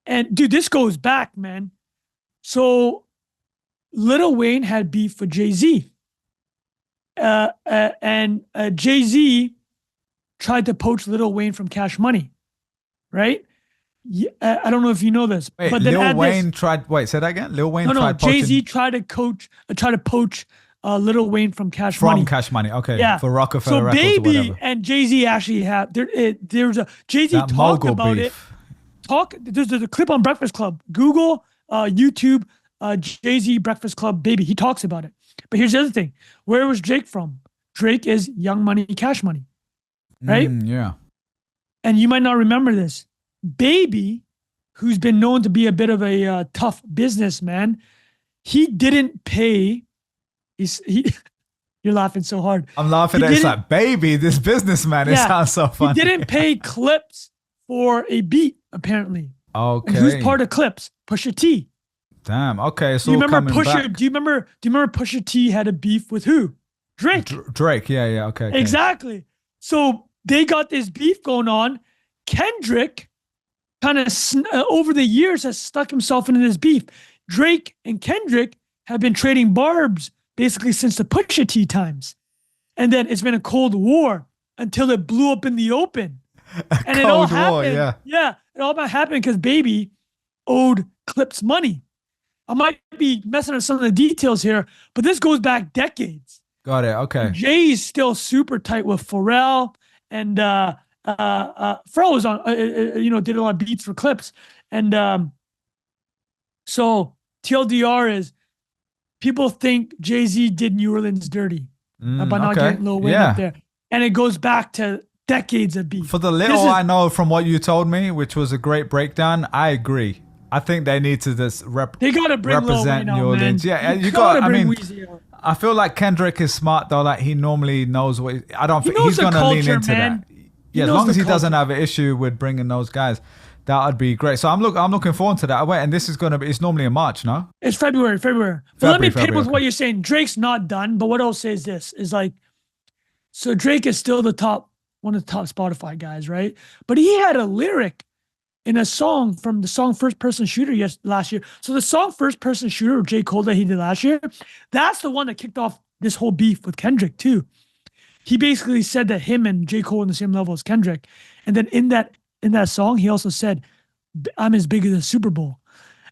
and dude, this goes back, man. So Lil Wayne had beef with Jay-Z. And Jay-Z tried to poach Lil Wayne from Cash Money, right? I don't know if you know this, but then Lil Wayne tried. Wait, say that again. Lil Wayne tried. Jay-Z tried to poach Lil Wayne from Cash Money. From Cash Money, okay. For Rockefeller Records Baby or whatever. and Jay-Z actually have there's a Jay-Z talked about beef. There's a clip on Breakfast Club. Google, YouTube, Jay-Z Breakfast Club. Baby, he talks about it. But here's the other thing. Where was Drake from? Drake is Young Money, Cash Money, right? Yeah. And you might not remember this. Baby, who's been known to be a bit of a tough businessman, he didn't pay. You're laughing so hard. I'm laughing at it's like, Baby, this businessman. It sounds so funny. He didn't pay Clips for a beat, apparently. Okay. And who's part of Clips? Pusha T. Damn. Okay. So do you remember Pusha T had a beef with who? Drake. Drake. Yeah. Okay. Exactly. So they got this beef going on. Kendrick kind of over the years has stuck himself into this beef. Drake and Kendrick have been trading barbs basically since the Pusha T times. And then it's been a cold war until it blew up in the open. And it all happened. Yeah. It all happened because Baby owed Clips money. I might be messing up some of the details here, but this goes back decades. Got it. Okay. Jay's still super tight with Pharrell, and Pharrell was on, did a lot of beats for Clips, and so TLDR is people think Jay-Z did New Orleans dirty by not getting Lil Wayne up there, and it goes back to decades of beef. For the little I know from what you told me, which was a great breakdown, I agree. I think they need to just they gotta bring represent New Orleans. Man. Yeah, you got. I mean, I feel like Kendrick is smart though. Like he normally knows what. I don't think he's gonna lean into that. Yeah, as long as he doesn't have an issue with bringing those guys, that would be great. So I'm looking forward to that. Wait, and this is gonna be. It's normally in March, no? It's February. But let me pit with what you're saying. Drake's not done, but what I'll say is this: is like, so Drake is still one of the top Spotify guys, right? But he had a lyric in a song from the song First Person Shooter last year. So the song First Person Shooter of J. Cole that he did last year, that's the one that kicked off this whole beef with Kendrick too. He basically said that him and J. Cole on the same level as Kendrick. And then in that song, he also said, I'm as big as the Super Bowl.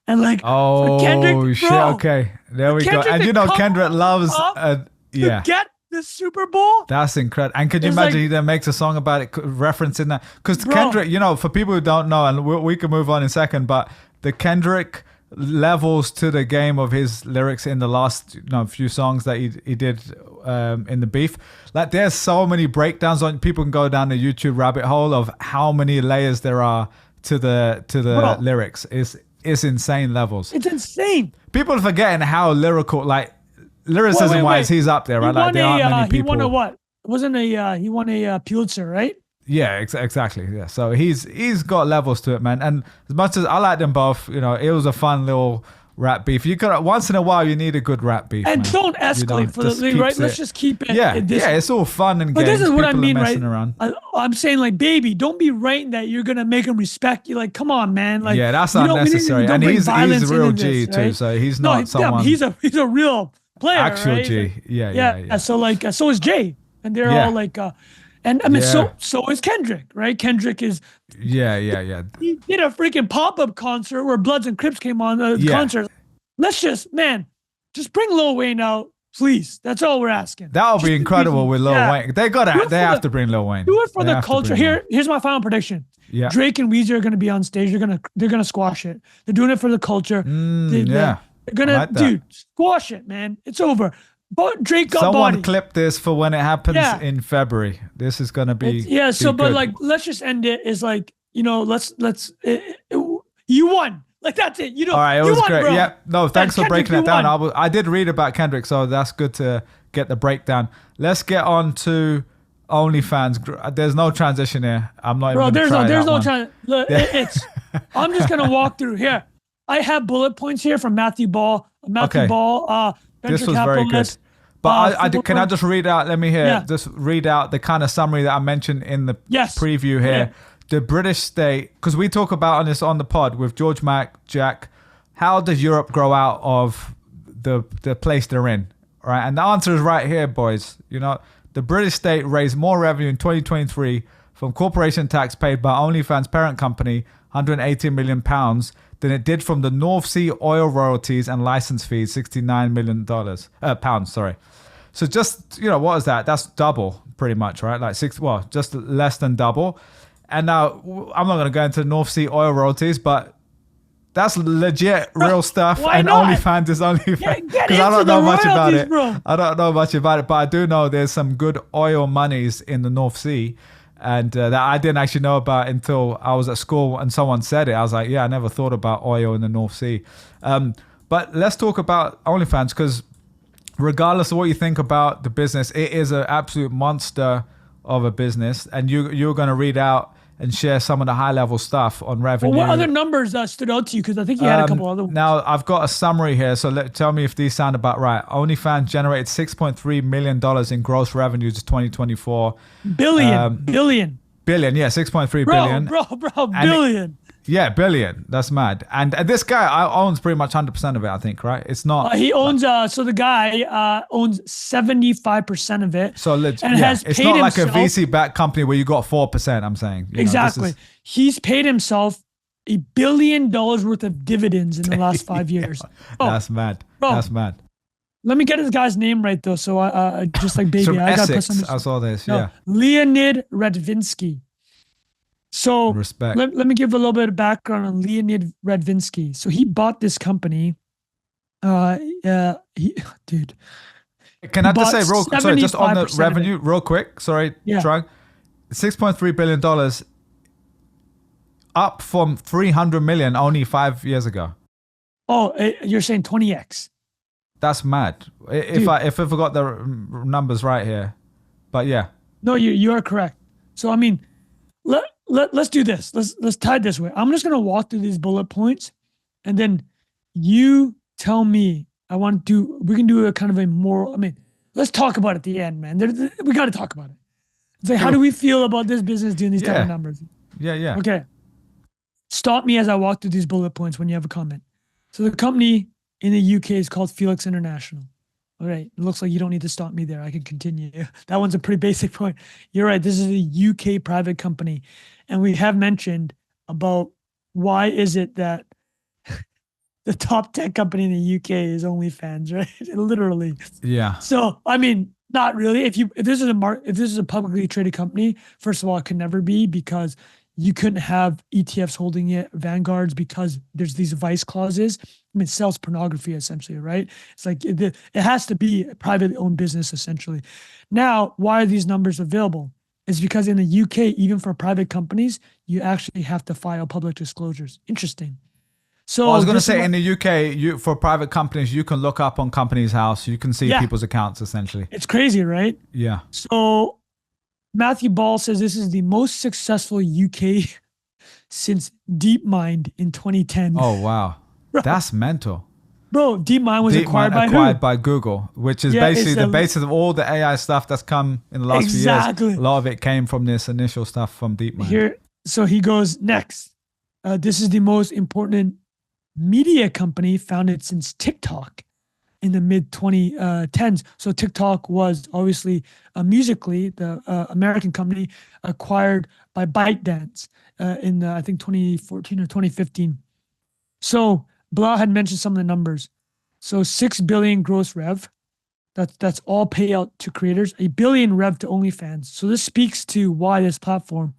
And like, Kendrick, shit, okay. There we go. And Kendrick loves, to get the Super Bowl. That's incredible. And could you imagine he then makes a song about it, referencing that? Because Kendrick, for people who don't know, and we can move on in a second, but the Kendrick levels to the game of his lyrics in the last few songs that he did in the beef. Like there's so many breakdowns on. People can go down the YouTube rabbit hole of how many layers there are to the lyrics. It's insane levels. It's insane. People are forgetting how lyrical, like. Lyricism-wise, he's up there, right? Like there aren't many people. He won a what? He won a Pulitzer, right? Yeah, exactly. Yeah, so he's got levels to it, man. And as much as I like them both, it was a fun little rap beef. You got once in a while you need a good rap beef. And man. don't escalate for the league, right? Let's just keep it. Yeah, it's all fun and games. But this is what I mean, right? Around. I'm saying, like, baby, don't be writing that you're gonna make him respect you. Like, come on, man. Like, that's unnecessary. And he's a real G this, too, right? so he's not someone. He's a real player, actual right? G. Yeah. So like, so is Jay, and they're all like, and I mean, so is Kendrick, right? Kendrick is. Yeah. He did a freaking pop-up concert where Bloods and Crips came on the concert. Let's just bring Lil Wayne out, please. That's all we're asking. That'll be incredible with Lil Wayne. They have to bring Lil Wayne. Do it for the culture. Here's my final prediction. Yeah. Drake and Weezer are going to be on stage. They're gonna squash it. They're doing it for the culture. They're gonna squash it, man. It's over. But Drake got Someone clip this for when it happens in February. This is gonna be but like, let's just end it. Is like, you won. Like, that's it. All right, it was great. Bro. Yeah, no, thanks for breaking it down. I did read about Kendrick, so that's good to get the breakdown. Let's get on to OnlyFans. There's no transition here. I'm not even there's no transition. It's. I'm just gonna walk through here. I have bullet points here from Matthew Ball. Ball. This was very good. But can I just read out? Let me hear. Yeah. Just read out the kind of summary that I mentioned in the preview here. Yeah. The British state, because we talk about on the pod with George Mac, Jack, how does Europe grow out of the place they're in, right? And the answer is right here, boys. The British state raised more revenue in 2023 from corporation tax paid by OnlyFans parent company, £180 million, than it did from the North Sea oil royalties and license fees, $69 million pounds. Sorry. So just what is that? That's double, pretty much, right? Like just less than double. And now, I'm not going to go into North Sea oil royalties, but that's legit real stuff. And OnlyFans is OnlyFans. Because I don't know much about it. I don't know much about it, but I do know there's some good oil monies in the North Sea. And that I didn't actually know about until I was at school and someone said it. I was like, I never thought about oil in the North Sea. But let's talk about OnlyFans, because regardless of what you think about the business, it is an absolute monster of a business. And you're going to read out and share some of the high-level stuff on revenue. Well, what other numbers stood out to you? Because I think you had a couple other ones. Now, I've got a summary here, so tell me if these sound about right. OnlyFans generated $6.3 million in gross revenues in 2024. Billion, yeah, 6.3 billion. Bro, billion. Yeah, billion. That's mad. And this guy owns pretty much 100% of it, I think, right? It's not. He owns. So the guy owns 75% of it. So has it's not like himself, a VC-backed company where you got 4%. I'm saying exactly. He's paid himself $1 billion worth of dividends in the last 5 years. That's mad. That's mad. Let me get this guy's name right though. So I just like baby, I got Essex. I saw this. Yeah. Leonid Radvinsky. So respect. Let me give a little bit of background on Leonid Radvinsky. So he bought this company. Dude. Can I just say just on the revenue, real quick? Sorry, Trung. $6.3 billion, up from 300 million only 5 years ago. Oh, you're saying 20x? That's mad. If I forgot the numbers right here, but yeah. No, you are correct. So I mean, let's do this. Let's tie it this way. I'm just gonna walk through these bullet points, and then you tell me. We can do a kind of a moral. I mean, let's talk about it at the end, man. We got to talk about it. It's like, how do we feel about this business doing these type of numbers? Yeah. Okay. Stop me as I walk through these bullet points when you have a comment. So the company in the UK is called Felix International. All right. It looks like you don't need to stop me there. I can continue. That one's a pretty basic point. You're right. This is a UK private company. And we have mentioned about why is it that the top tech company in the UK is OnlyFans, right? Literally. Yeah. So, I mean, not really. If this is a publicly traded company, first of all, it could never be, because you couldn't have ETFs holding it, Vanguards, because there's these vice clauses. I mean, it sells pornography essentially, right? It's like it has to be a privately owned business essentially. Now, why are these numbers available? It's because in the UK, even for private companies, you actually have to file public disclosures. Interesting. So I was going to say, in the UK, for private companies, you can look up on Companies House. You can see people's accounts, essentially. It's crazy, right? Yeah. So Matthew Ball says this is the most successful UK since DeepMind in 2010. Oh, wow. That's mental. Bro, DeepMind was acquired by Google, which is basically the basis of all the AI stuff that's come in the last few years. A lot of it came from this initial stuff from DeepMind. So he goes next. This is the most important media company founded since TikTok in the mid 2010s. So TikTok was obviously Musical.ly, the American company acquired by ByteDance in I think 2014 or 2015. So Bilal had mentioned some of the numbers. So 6 billion gross rev. That's all payout to creators. 1 billion rev to OnlyFans. So this speaks to why this platform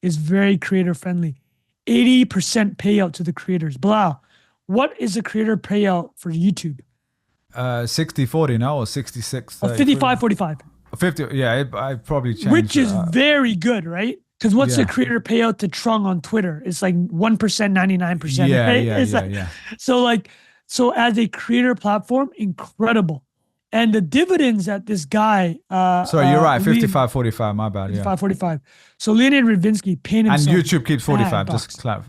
is very creator friendly. 80% payout to the creators. Bilal, what is the creator payout for YouTube? 60-40 now, or 66? 55-45. 50, yeah, I probably changed. Which is very good, right? Because what's the creator payout to Trung on Twitter? It's like 1%, 99%. Yeah, right? yeah. So as a creator platform, incredible. And the dividends that this guy... Sorry, you're right. 55-45, my bad. 55-45. So Leonid Ravinsky paying himself... And YouTube keeps 45, just clarify.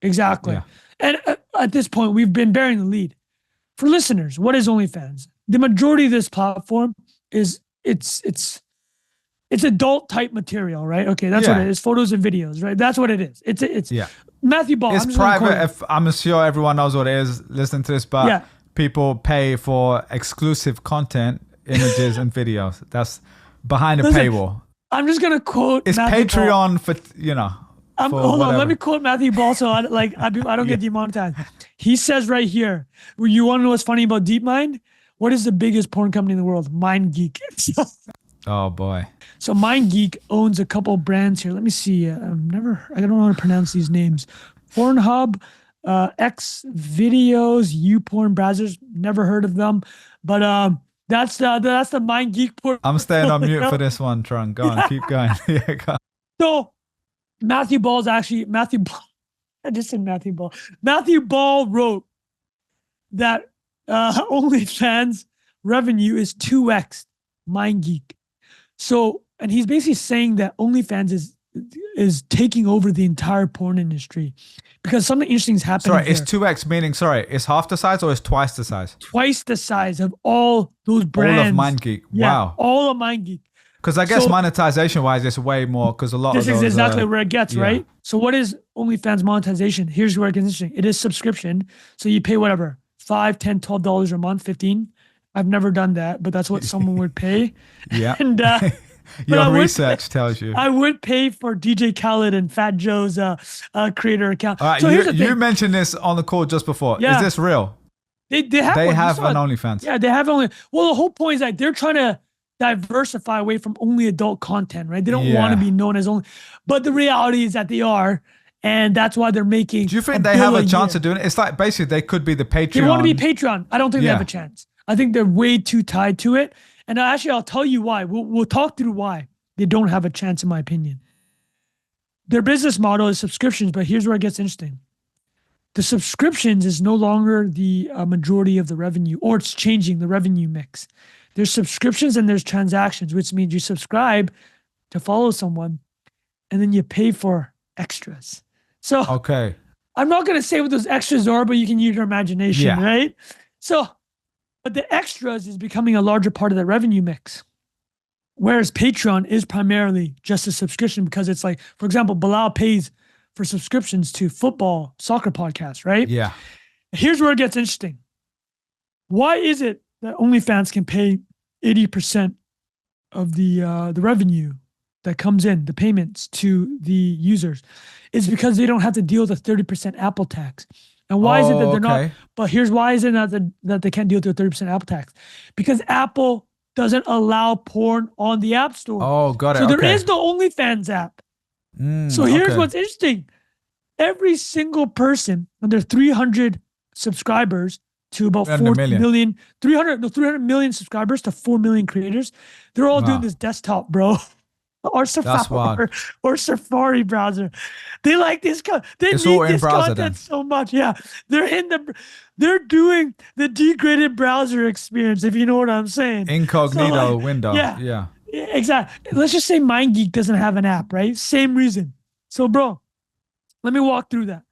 Exactly. Yeah. And at this point, we've been bearing the lead. For listeners, what is OnlyFans? The majority of this platform is it's adult type material, right? Okay, that's what it is. Photos and videos, right? That's what it is. It's Matthew Ball. It's private. I'm sure everyone knows what it is listening to this, but people pay for exclusive content, images and videos. That's behind a paywall. I'm just gonna quote. It's Matthew Patreon Ball. Hold on, let me quote Matthew Ball so I don't get demonetized. He says right here, you want to know what's funny about DeepMind? What is the biggest porn company in the world? MindGeek. Oh boy. So MindGeek owns a couple brands here. Let me see. I don't know how to pronounce these names. Pornhub, X Videos, YouPorn browsers. Never heard of them, but that's the MindGeek porn. I'm staying on mute for this one, Trung. Go on, keep going. Yeah, go on. So Matthew Ball. I just said Matthew Ball. Matthew Ball wrote that OnlyFans revenue is 2x MindGeek. So, and he's basically saying that OnlyFans is taking over the entire porn industry because something interesting is happening. Sorry, it's 2x meaning, it's half the size or it's twice the size? Twice the size of all those brands. All of MindGeek. Wow. All of MindGeek. Because I guess monetization-wise, it's way more because a lot of those... This is exactly where it gets, right? So what is OnlyFans monetization? Here's where it gets interesting. It is subscription. So you pay whatever, $5, $10, $12 a month, 15. I've never done that, but that's what someone would pay. Yeah. And your research tells you. I would pay for DJ Khaled and Fat Joe's creator account. All right, so you mentioned this on the call just before. Yeah. Is this real? They have an OnlyFans. Yeah, they have only. Well, the whole point is that they're trying to diversify away from only adult content, right? They don't want to be known as only, but the reality is that they are, and that's why they're making. Do you think they have a chance of doing it? It's like basically they could be the Patreon. They want to be Patreon. I don't think they have a chance. I think they're way too tied to it, and actually, I'll tell you why. We'll talk through why they don't have a chance, in my opinion. Their business model is subscriptions, but here's where it gets interesting. The subscriptions is no longer the majority of the revenue, or it's changing the revenue mix. There's subscriptions and there's transactions, which means you subscribe to follow someone and then you pay for extras. So I'm not going to say what those extras are, but you can use your imagination, right? So, but the extras is becoming a larger part of the revenue mix. Whereas Patreon is primarily just a subscription because it's like, for example, Bilal pays for subscriptions to football, soccer podcasts, right? Yeah. Here's where it gets interesting. Why is it that OnlyFans can pay 80% of the revenue that comes in, the payments to the users? It's because they don't have to deal with a 30% Apple tax. And why is it that they're not? But here's why is it that they can't deal with a 30% Apple tax? Because Apple doesn't allow porn on the App Store. Oh, got it. So there is no OnlyFans app. So here's what's interesting. Every single person under 300 subscribers to about 4 million, 300 million subscribers to 4 million creators, they're all doing this desktop, bro. Or Safari browser. They like this. They need this content so much. Yeah, they're doing the degraded browser experience. If you know what I'm saying. Incognito window. Yeah, exactly. Let's just say MindGeek doesn't have an app, right? Same reason. So, bro, let me walk through that.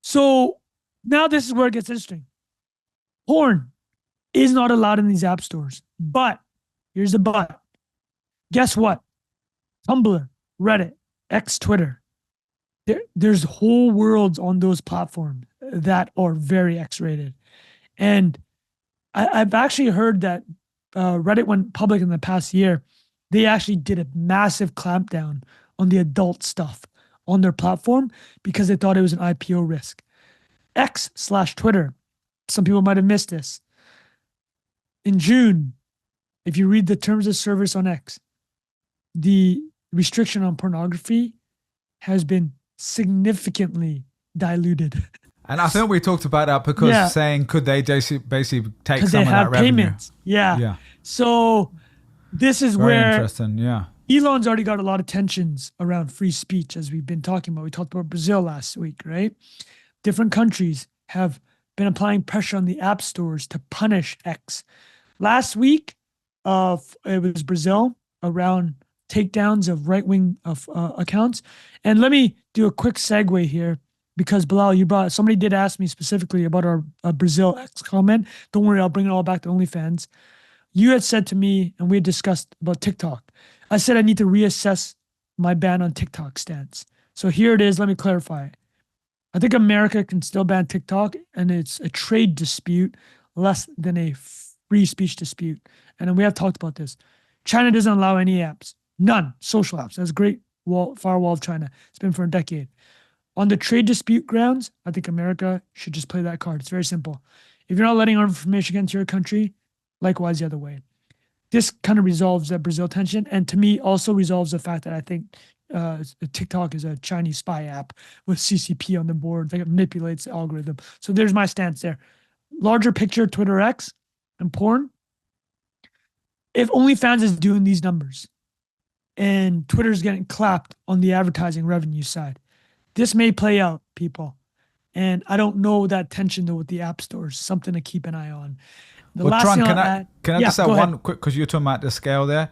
So now this is where it gets interesting. Porn is not allowed in these app stores. But here's the but. Guess what? Tumblr, Reddit, X, Twitter. There's whole worlds on those platforms that are very X-rated. And I've actually heard that Reddit went public in the past year. They actually did a massive clampdown on the adult stuff on their platform because they thought it was an IPO risk. X/Twitter. Some people might have missed this. In June, if you read the terms of service on X, the restriction on pornography has been significantly diluted. And I think we talked about that because saying, could they basically take some of that revenue? Payments. Yeah. So this is Very where interesting. Yeah. Elon's already got a lot of tensions around free speech, as we've been talking about. We talked about Brazil last week, right? Different countries have been applying pressure on the app stores to punish X. Last week, it was Brazil around takedowns of right-wing accounts. And let me do a quick segue here because Bilal, somebody did ask me specifically about our Brazil X comment. Don't worry, I'll bring it all back to OnlyFans. You had said to me, and we had discussed about TikTok. I said I need to reassess my ban on TikTok stance. So here it is. Let me clarify. I think America can still ban TikTok, and it's a trade dispute less than a free speech dispute. And then we have talked about this. China doesn't allow any apps. None. Social apps. That's a great firewall of China. It's been for a decade. On the trade dispute grounds, I think America should just play that card. It's very simple. If you're not letting our information get into your country, likewise the other way. This kind of resolves that Brazil tension, and to me also resolves the fact that I think TikTok is a Chinese spy app with CCP on the board that manipulates the algorithm. So there's my stance there. Larger picture, Twitter X and porn. If OnlyFans is doing these numbers and Twitter's getting clapped on the advertising revenue side, this may play out, people. And I don't know that tension though with the app stores. Something to keep an eye on. Trung, can I just add one quick, because you're talking about the scale there.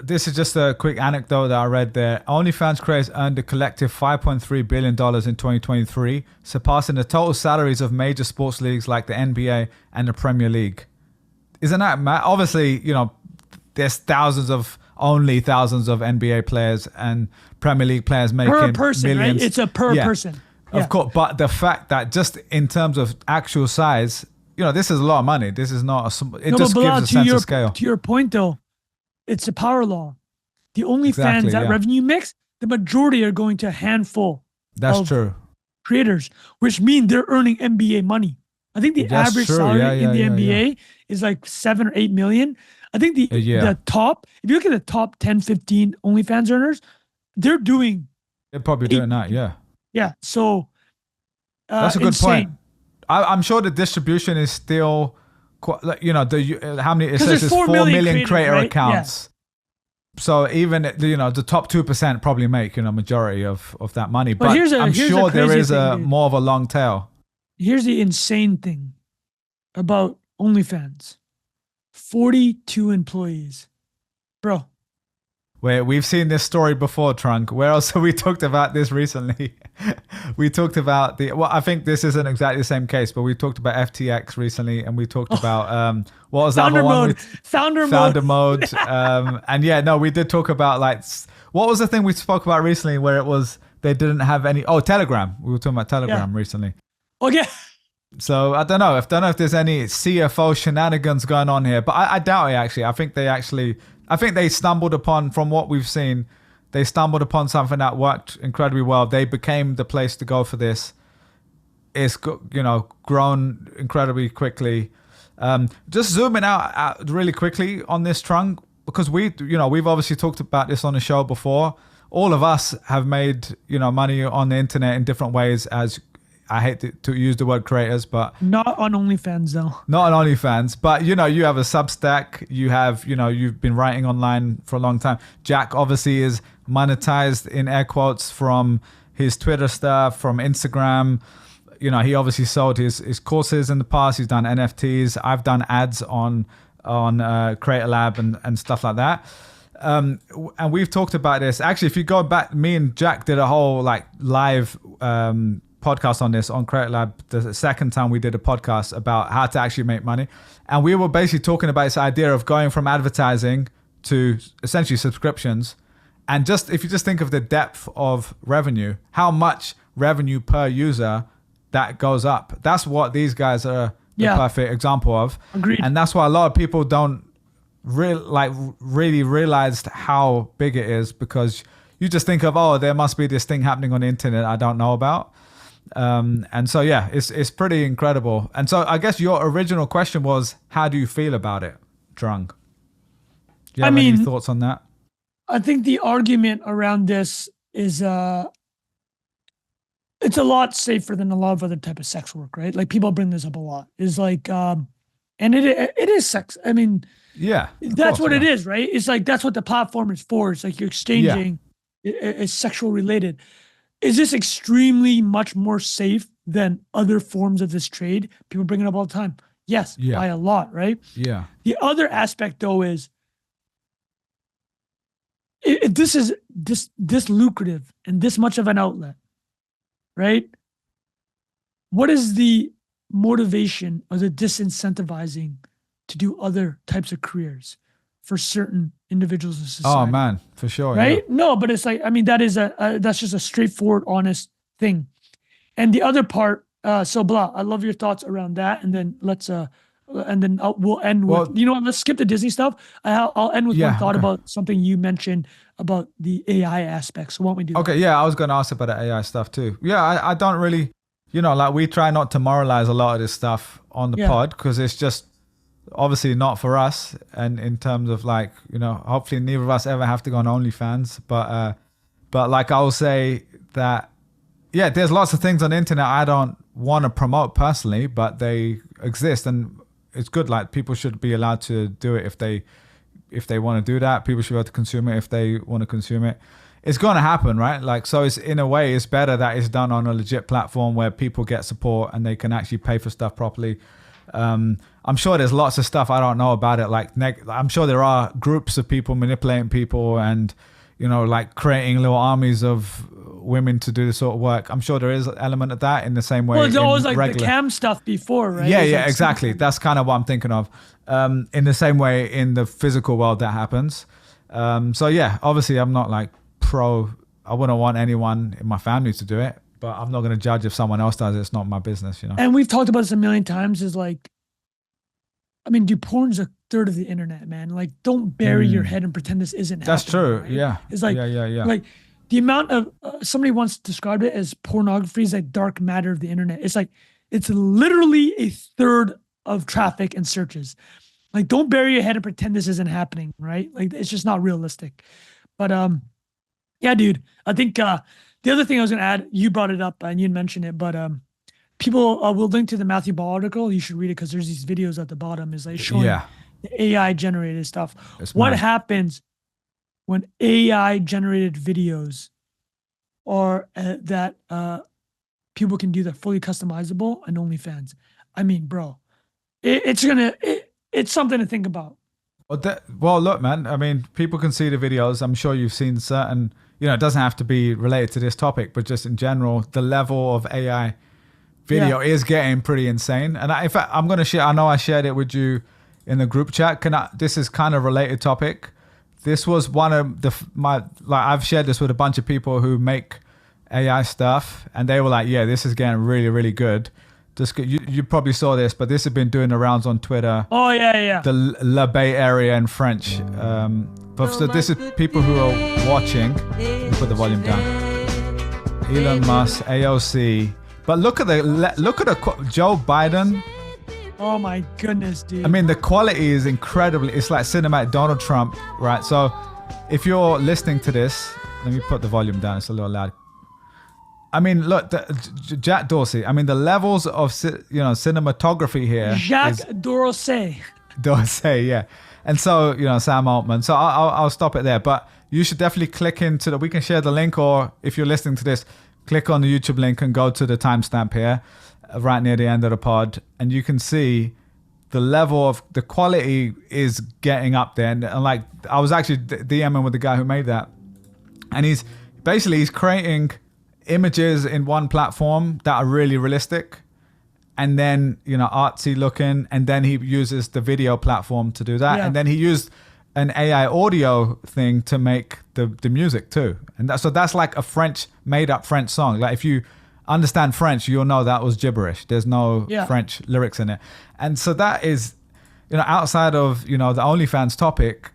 This is just a quick anecdote that I read there. OnlyFans creators earned a collective $5.3 billion in 2023, surpassing the total salaries of major sports leagues like the NBA and the Premier League. Isn't that mad? Obviously, there's thousands of NBA players and Premier League players making per person, millions. Right? It's a per person. Of course, but the fact that just in terms of actual size, this is a lot of money. This is not just gives a sense of scale. To your point, though, it's a power law. The OnlyFans, that revenue mix, the majority are going to a handful of creators, which mean they're earning NBA money. I think the average salary in the NBA is like 7 or 8 million. I think the top, if you look at the top 10, 15 OnlyFans earners, they're probably doing that, Yeah, so that's a good point. I'm sure the distribution is still quite, how many, it says it's 4 million creator accounts. Yeah. So even, the top 2% probably make, majority of that money. But I'm sure there is more of a long tail. Here's the insane thing about OnlyFans. 42 employees. Bro. Wait, we've seen this story before, Trung. Where else have we talked about this recently? We talked about I think this isn't exactly the same case, but we talked about FTX recently, and we talked about, what was that other one? Founder mode. And we did talk about what was the thing we spoke about recently where it was, they didn't have any, Telegram. We were talking about Telegram recently. Okay. So I don't know if there's any CFO shenanigans going on here, but I doubt it actually. I think they stumbled upon, from what we've seen, they stumbled upon something that worked incredibly well. They became the place to go for this. It's grown incredibly quickly. Just zooming out really quickly on this, Trung, because we've obviously talked about this on the show before. All of us have made money on the internet in different ways as. I hate to use the word creators, but not on OnlyFans though. Not on OnlyFans, but you have a Substack. You have, you've been writing online for a long time. Jack obviously is monetized in air quotes from his Twitter stuff, from Instagram. He obviously sold his courses in the past. He's done NFTs. I've done ads on Creator Lab and stuff like that. And we've talked about this. Actually, if you go back, me and Jack did a whole live podcast on this on Create Lab, the second time we did a podcast about how to actually make money. And we were basically talking about this idea of going from advertising to essentially subscriptions. And just if you just think of the depth of revenue, how much revenue per user that goes up. That's what these guys are the perfect example of. Agreed. And that's why a lot of people don't really realized how big it is, because you just think of, oh, there must be this thing happening on the internet I don't know about. And so, yeah, it's pretty incredible. And so I guess your original question was, how do you feel about it, Trung? Do you have any thoughts on that? I think the argument around this is it's a lot safer than a lot of other type of sex work, right? Like people bring this up a lot. Is like, and it is sex. I mean, yeah, that's what it is, right? It's like that's what the platform is for. It's like you're exchanging. It's sexual related. Is this extremely much more safe than other forms of this trade? People bring it up all the time. Yes, by a lot, right? Yeah. The other aspect though is if this is this lucrative and this much of an outlet, right? What is the motivation or the disincentivizing to do other types of careers for certain individuals in society? Oh man, for sure. Right? Yeah. No, but it's like, I mean, that is that's just a straightforward, honest thing. And the other part, so blah, I love your thoughts around that. And then we'll end with, you know what, let's skip the Disney stuff. I'll end with one thought about something you mentioned about the AI aspect. So why don't we do that? Okay, yeah, I was going to ask about the AI stuff too. Yeah, I don't really, like we try not to moralize a lot of this stuff on the pod, because it's just obviously not for us. And in terms of like, hopefully neither of us ever have to go on OnlyFans. But like I will say that, yeah, there's lots of things on the internet I don't want to promote personally, but they exist, and it's good. Like people should be allowed to do it if they want to do that. People should be able to consume it if they want to consume it. It's going to happen, right? Like, so it's in a way, it's better that it's done on a legit platform where people get support and they can actually pay for stuff properly. I'm sure there's lots of stuff I don't know about it. Like, I'm sure there are groups of people manipulating people and, like creating little armies of women to do this sort of work. I'm sure there is an element of that in the same way. Well, it's always like the cam stuff before, right? Yeah, like exactly. That's kind of what I'm thinking of. In the same way in the physical world that happens. So yeah, obviously I'm not like I wouldn't want anyone in my family to do it, but I'm not going to judge if someone else does it. It's not my business, And we've talked about this a million times, is like, I mean, dude, porn's a third of the internet, man. Like, don't bury your head and pretend this isn't happening. That's true. Right? Yeah. It's like, like the amount of, somebody once described it as pornography is like dark matter of the internet. It's like, it's literally a third of traffic and searches. Like, don't bury your head and pretend this isn't happening, right? Like, it's just not realistic. But, yeah, dude, I think the other thing I was going to add, you brought it up and you mentioned it, but people will link to the Matthew Ball article. You should read it because there's these videos at the bottom is like showing the AI generated stuff. What happens when AI generated videos or that people can do that fully customizable and OnlyFans? I mean, bro, it's something to think about. Well, look, man, I mean, people can see the videos. I'm sure you've seen certain, it doesn't have to be related to this topic, but just in general, the level of AI video is getting pretty insane. And in fact, I'm going to share, I know I shared it with you in the group chat. This is kind of related topic. This was one of I've shared this with a bunch of people who make AI stuff, and they were like, yeah, this is getting really, really good. You probably saw this, but this has been doing the rounds on Twitter. Oh, yeah. The La Bay area in French. So this is people who are watching. Let me put the volume down. Elon Musk, AOC. But look at Joe Biden. Oh my goodness, dude. I mean, the quality is incredibly. It's like cinematic Donald Trump, right? So if you're listening to this, let me put the volume down. It's a little loud. I mean, look, Jack Dorsey. I mean, the levels of cinematography here. Jacques Dorsey. Dorsey, yeah. And so Sam Altman. So I'll stop it there. But you should definitely click into we can share the link, or if you're listening to this, click on the YouTube link and go to the timestamp here, right near the end of the pod, and you can see the level of the quality is getting up there. And like, I was actually DMing with the guy who made that, and he's creating images in one platform that are really realistic, and then, you know, artsy looking, and then he uses the video platform to do that. And then he used an AI audio thing to make the music too. And that's like a made up French song. Like if you understand French, you'll know that was gibberish. There's no French lyrics in it. And so that is, you know, outside of, you know, the OnlyFans topic,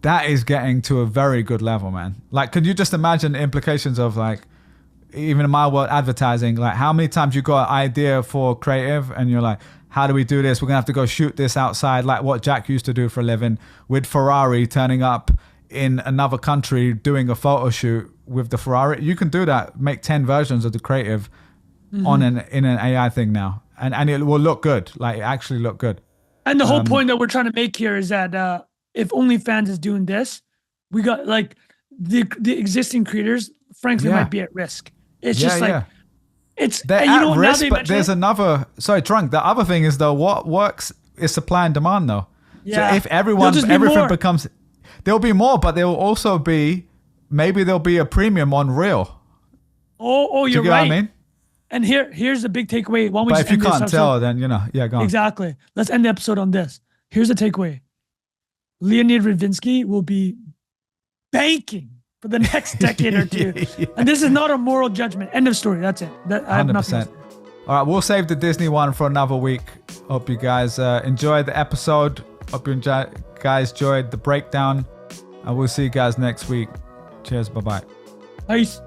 that is getting to a very good level, man. Like, could you just imagine the implications of, like, even in my world, advertising, like how many times you got an idea for creative and you're like, how do we do this? We're gonna have to go shoot this outside, like what Jack used to do for a living, with Ferrari turning up in another country doing a photo shoot with the Ferrari. You can do that, make 10 versions of the creative in an AI thing now, and it will look good. Like, it actually look good. And the whole point that we're trying to make here is that if OnlyFans is doing this, we got, like, the existing creators, frankly, might be at risk. It's just like, they're at risk, but there's another, Trung, the other thing is, though, what works is supply and demand, though. Yeah. So if everything becomes, there'll be more, but there will also be, maybe there'll be a premium on Real. Oh, you're right. What I mean? And here's the big takeaway. Why don't we but if you can't tell, then, you know, go on. Exactly. Let's end the episode on this. Here's the takeaway. Leonid Radvinsky will be banking for the next decade or two. And this is not a moral judgment. End of story. That's it. I have 100%. All right, we'll save the Disney one for another week. Hope you guys enjoyed the episode. Hope you guys enjoyed the breakdown. And we'll see you guys next week. Cheers. Bye-bye. Peace.